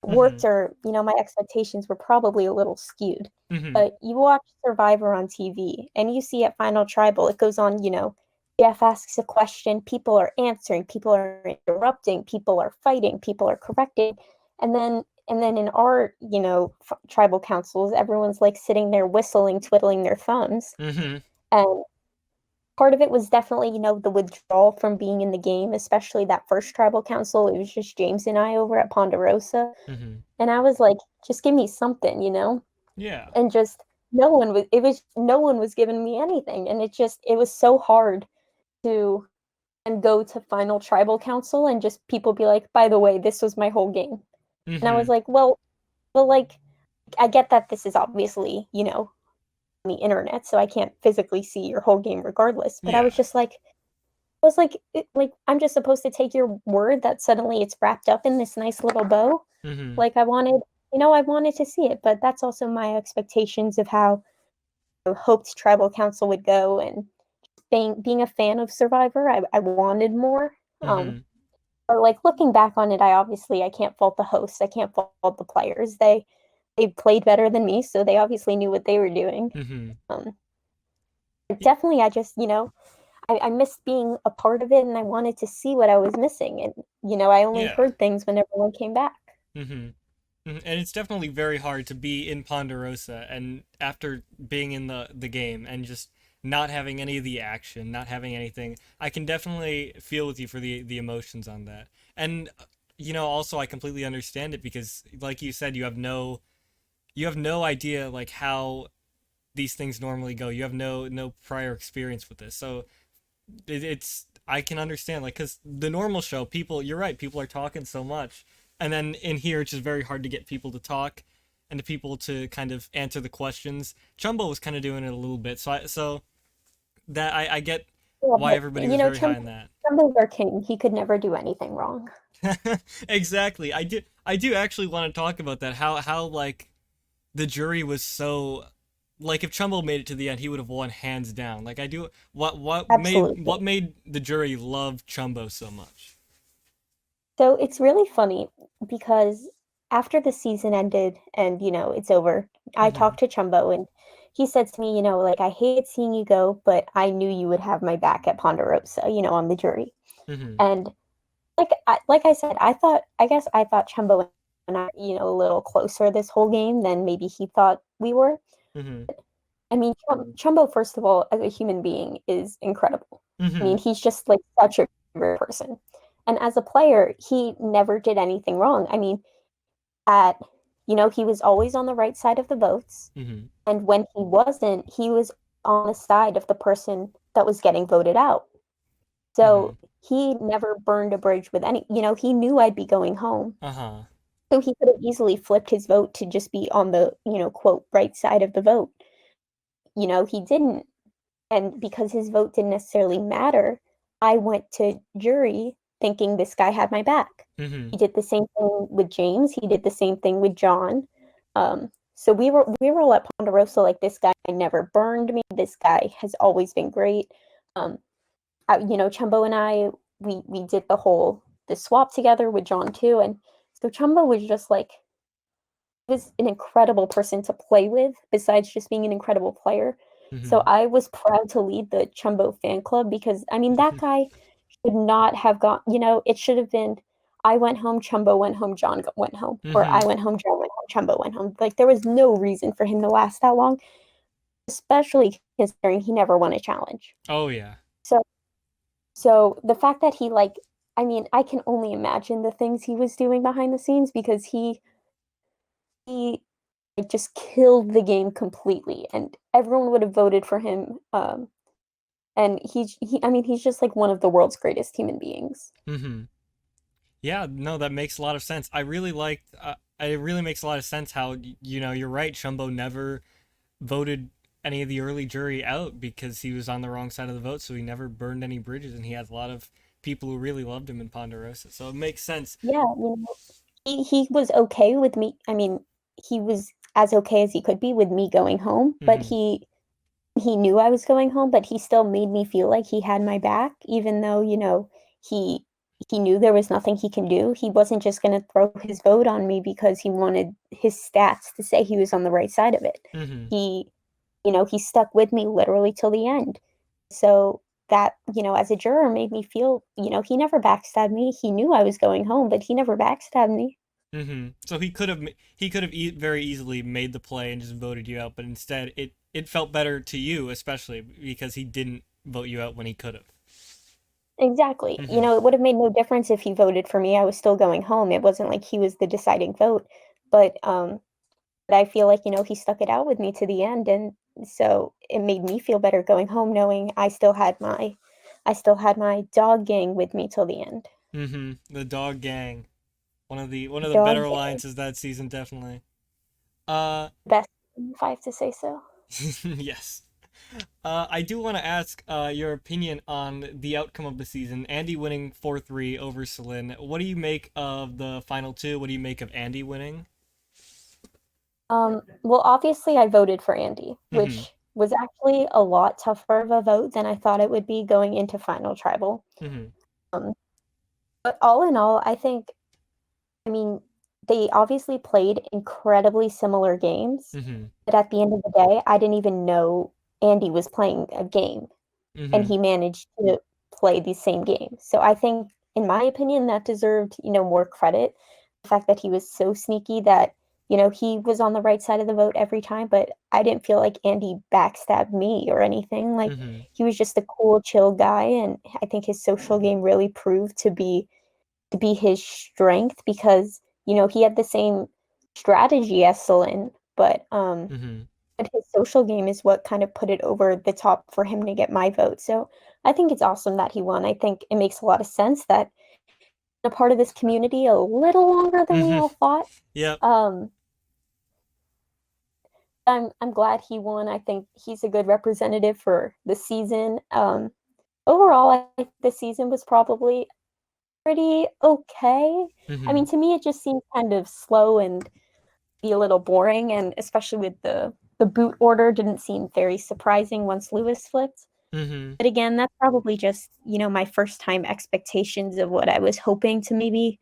mm-hmm. worked, or my expectations were probably a little skewed. Mm-hmm. But you watch Survivor on TV and you see at Final Tribal it goes on, Jeff asks a question, people are answering, people are interrupting, people are fighting, people are correcting, and then in our tribal councils everyone's like sitting there whistling, twiddling their thumbs. Mm-hmm. And part of it was definitely, the withdrawal from being in the game, especially that first tribal council. It was just James and I over at Ponderosa. Mm-hmm. And I was like, just give me something, Yeah. And just no one was giving me anything. And it was so hard to and go to final tribal council and just people be like, by the way, this was my whole game. And I Mm-hmm. was like, well, like, I get that this is obviously, on the internet, so I can't physically see your whole game regardless. But Yeah. I was like, I'm just supposed to take your word that suddenly it's wrapped up in this nice little bow. Mm-hmm. Like I wanted to see it, but that's also my expectations of how I hoped Tribal Council would go. And being a fan of Survivor, I wanted more. Mm-hmm. But like looking back on it, I can't fault the hosts. I can't fault the players. They played better than me, so they obviously knew what they were doing. Mm-hmm. Um, definitely, I just I missed being a part of it, and I wanted to see what I was missing. And I only Yeah. heard things when everyone came back. Mm-hmm. And it's definitely very hard to be in Ponderosa and after being in the game and just not having any of the action, not having anything. I can definitely feel with you for the emotions on that. And also I completely understand it because like you said you have no idea like how these things normally go. You have no prior experience with this. So it's I can understand like because the normal show people you're right people are talking so much and then in here it's just very hard to get people to talk and to people to kind of answer the questions. Chumbo was kind of doing it a little bit so that I get Yeah, why but everybody was very high on that. Trumbo's our king. He could never do anything wrong. Exactly. I do actually want to talk about that how like the jury was so like if Chumbo made it to the end, he would have won hands down. Like I do what made Absolutely. what made the jury love Chumbo so much? So it's really funny because after the season ended and, it's over, I Mhm. talked to Chumbo and he said to me, like, I hated seeing you go, but I knew you would have my back at Ponderosa, on the jury. Mhm. And like I said, I thought Chumbo and I, a little closer this whole game than maybe he thought we were. Mhm. I mean, Chumbo, first of all, as a human being, is incredible. I mean, Mhm. he's just like such a great person. And as a player, he never did anything wrong. I mean, at he was always on the right side of the votes. Mhm. And when he wasn't, he was on the side of the person that was getting voted out. So Mhm. he never burned a bridge with he knew I'd be going home. Uh-huh. So he could have easily flipped his vote to just be on the, quote, right side of the vote. He didn't. And because his vote didn't necessarily matter, I went to jury thinking this guy had my back. Mhm. He did the same thing with James. He did the same thing with John. So we were all at Ponderosa like this guy never burned me. This guy has always been great. Um, Chumbo and I we did the swap together with John too, and so Chumbo was just like was an incredible person to play with, besides just being an incredible player. So Hmm. I was proud to lead the Chumbo fan club because, I mean, that guy should not have gone, it should have been I went home, Chumbo went home, went home, or Hmm. I went home, John went home, Chumbo went home. Like, there was no reason for him to last that long, especially considering he never won a challenge. Oh yeah. So, so the fact that he, like, I mean, I can only imagine the things he was doing behind the scenes because he like, just killed the game completely, and everyone would have voted for him. And I mean, he's just like one of the world's greatest human beings. Hmm. Yeah, no, that makes a lot of sense. I really liked. It really makes a lot of sense how you're right. Chumbo never voted any of the early jury out because he was on the wrong side of the vote, so he never burned any bridges, and he had a lot of people who really loved him in Ponderosa. So it makes sense. Yeah, he was okay with me. I mean, he was as okay as he could be with me going home, but Hmm. he knew I was going home, but he still made me feel like he had my back, even though, he he knew there was nothing he can do. He wasn't just going to throw his vote on me because he wanted his stats to say he was on the right side of it. Hmm. He, he stuck with me literally till the end. So that, as a juror made me feel, he never backstabbed me. He knew I was going home, but he never backstabbed me. So he could have very easily made the play and just voted you out, but instead it felt better to you, especially because he didn't vote you out when he could have. Exactly. Hmm. It would have made no difference if he voted for me. I was still going home. It wasn't like he was the deciding vote. But I feel like, he stuck it out with me to the end, and so it made me feel better going home knowing I still had my dog gang with me till the end. The dog gang, one of the Dog better gang, alliances that season, definitely. Uh, best if I have to say so. yes. I do want to ask your opinion on the outcome of the season. Andy winning 4-3 over Celine. What do you make of the final two? What do you make of Andy winning? Well, obviously I voted for Andy, Hmm. which was actually a lot tougher of a vote than I thought it would be going into final tribal. Hmm. Um, but all in all, I mean, they obviously played incredibly similar games, Hmm. but at the end of the day, I didn't even know Andy was playing a game, and Hmm. he managed to play these same games. So I think, in my opinion, that deserved, more credit. The fact that he was so sneaky that, he was on the right side of the vote every time, but I didn't feel like Andy backstabbed me or anything. Like, Hmm. he was just a cool, chill guy, and I think his social game really proved to be his strength because he had the same strategy as Celine, Hmm. but his social game is what kind of put it over the top for him to get my vote. So I think it's awesome that he won. I think it makes a lot of sense that a part of this community a little longer than we Hmm. all thought. Yep. Um, I'm glad he won. I think he's a good representative for the season. Overall, I think the season was probably pretty okay. I Hmm. mean, to me, it just seemed kind of slow and be a little boring, and especially with the boot order didn't seem very surprising once Lewis flipped. Hmm. But again, that's probably just, my first time expectations of what I was hoping to maybe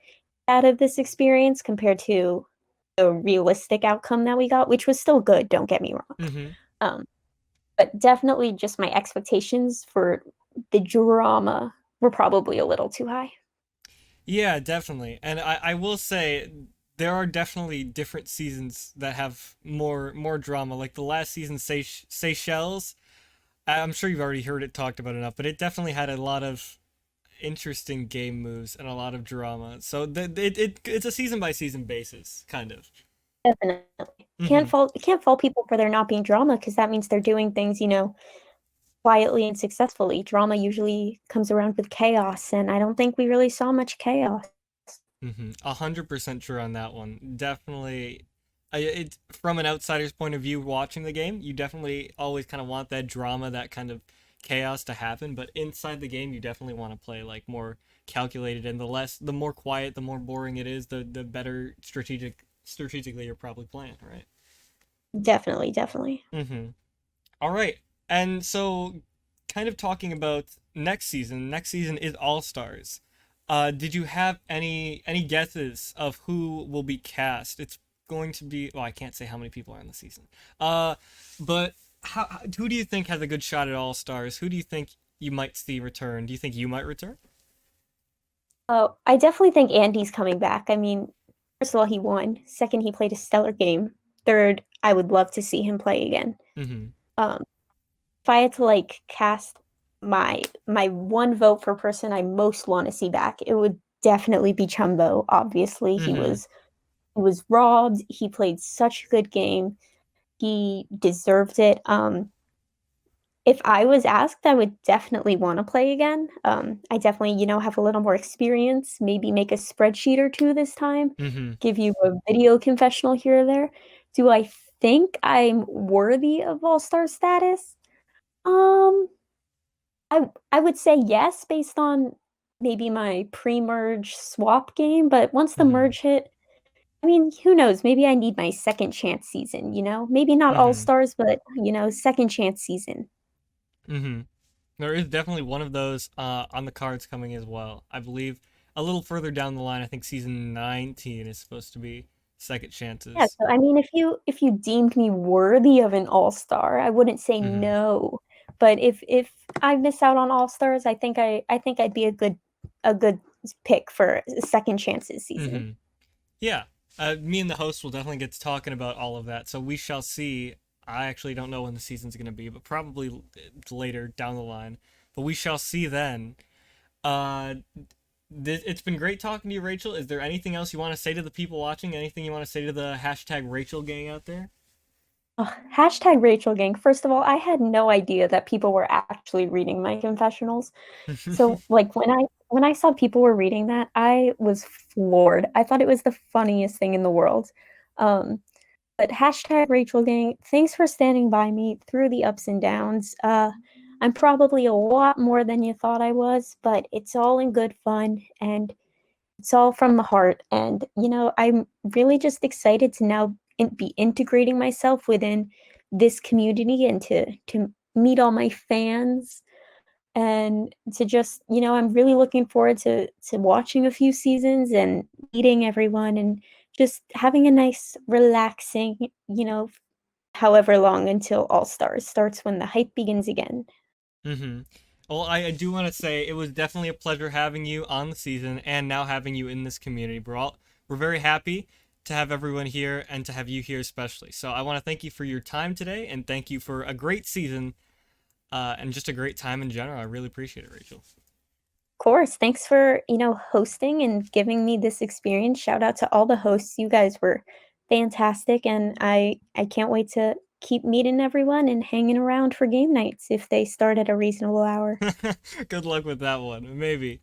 out of this experience compared to the realistic outcome that we got, which was still good, don't get me wrong. Hmm. Um, but definitely just my expectations for the drama were probably a little too high. Yeah, definitely. And I will say there are definitely different seasons that have more drama. Like the last season, Seychelles. I'm sure you've already heard it talked about enough, but it definitely had a lot of interesting game moves and a lot of drama. So it's a season by season basis, kind of. Definitely. Hmm. Can't fault people for there not being drama because that means they're doing things, quietly and successfully. Drama usually comes around with chaos, and I don't think we really saw much chaos. 100% true on that one. Definitely, it from an outsider's point of view, watching the game, you definitely always kind of want that drama, that kind of chaos to happen. But inside the game, you definitely want to play like more calculated, and the more quiet, the more boring it is, the better strategically you're probably playing, right? Definitely, definitely. Mm-hmm. All right, and so kind of talking about next season. Next season is All Stars. Did you have any guesses of who will be cast? It's going to be. Well, I can't say how many people are in the season. But who do you think has a good shot at All Stars? Who do you think you might see return? Do you think you might return? Oh, I definitely think Andy's coming back. I mean, first of all, he won. Second, he played a stellar game. Third, I would love to see him play again. Mm-hmm. Um, if I had to like cast my one vote for person I most want to see back, it would definitely be Chumbo. Obviously, Mm-hmm. he was robbed. He played such a good game. He deserved it. If I was asked, I would definitely want to play again. I definitely, have a little more experience, maybe make a spreadsheet or two this time, Mm-hmm. give you a video confessional here or there. Do I think I'm worthy of all-star status? Um, I would say yes, based on maybe my pre-merge swap game, but once the Mm-hmm. merge hit, I mean, who knows? Maybe I need my second chance season, you know? Maybe not Mm-hmm. all-stars, but second chance season. Mm-hmm. There is definitely one of those on the cards coming as well. I believe a little further down the line, I think season 19 is supposed to be second Yeah, chances. so I mean, if you deemed me worthy of an all-star, I wouldn't say Mm-hmm. no. But if I miss out on all-stars, I think I'd be a good pick for second chances season. Mm-hmm. Yeah. Me and the host will definitely get to talking about all of that. So we shall see. I actually don't know when the season's going to be, but probably later down the line. But we shall see then. Uh, it's been great talking to you, Rachel. Is there anything else you want to say to the people watching? Anything you want to say to the hashtag Rachel gang out there? Ugh, hashtag Rachel Gang. First of all, I had no idea that people were actually reading my confessionals. So like when I saw people were reading that, I was floored. I thought it was the funniest thing in the world. Um, but hashtag Rachel Gang, thanks for standing by me through the ups and downs. I'm probably a lot more than you thought I was, but it's all in good fun and it's all from the heart. And, I'm really just excited to now be integrating myself within this community and to meet all my fans and to just, I'm really looking forward to watching a few seasons and meeting everyone and just having a nice, relaxing, however long until All Stars starts when the hype begins again. Mm-hmm. Well, I do want to say it was definitely a pleasure having you on the season and now having you in this community. We're very happy to have everyone here and to have you here especially. So I want to thank you for your time today and thank you for a great season and just a great time in general. I really appreciate it, Rachel. Of course, thanks for, hosting and giving me this experience. Shout out to all the hosts. You guys were fantastic and I can't wait to keep meeting everyone and hanging around for game nights if they start at a reasonable hour. Good luck with that one. Maybe.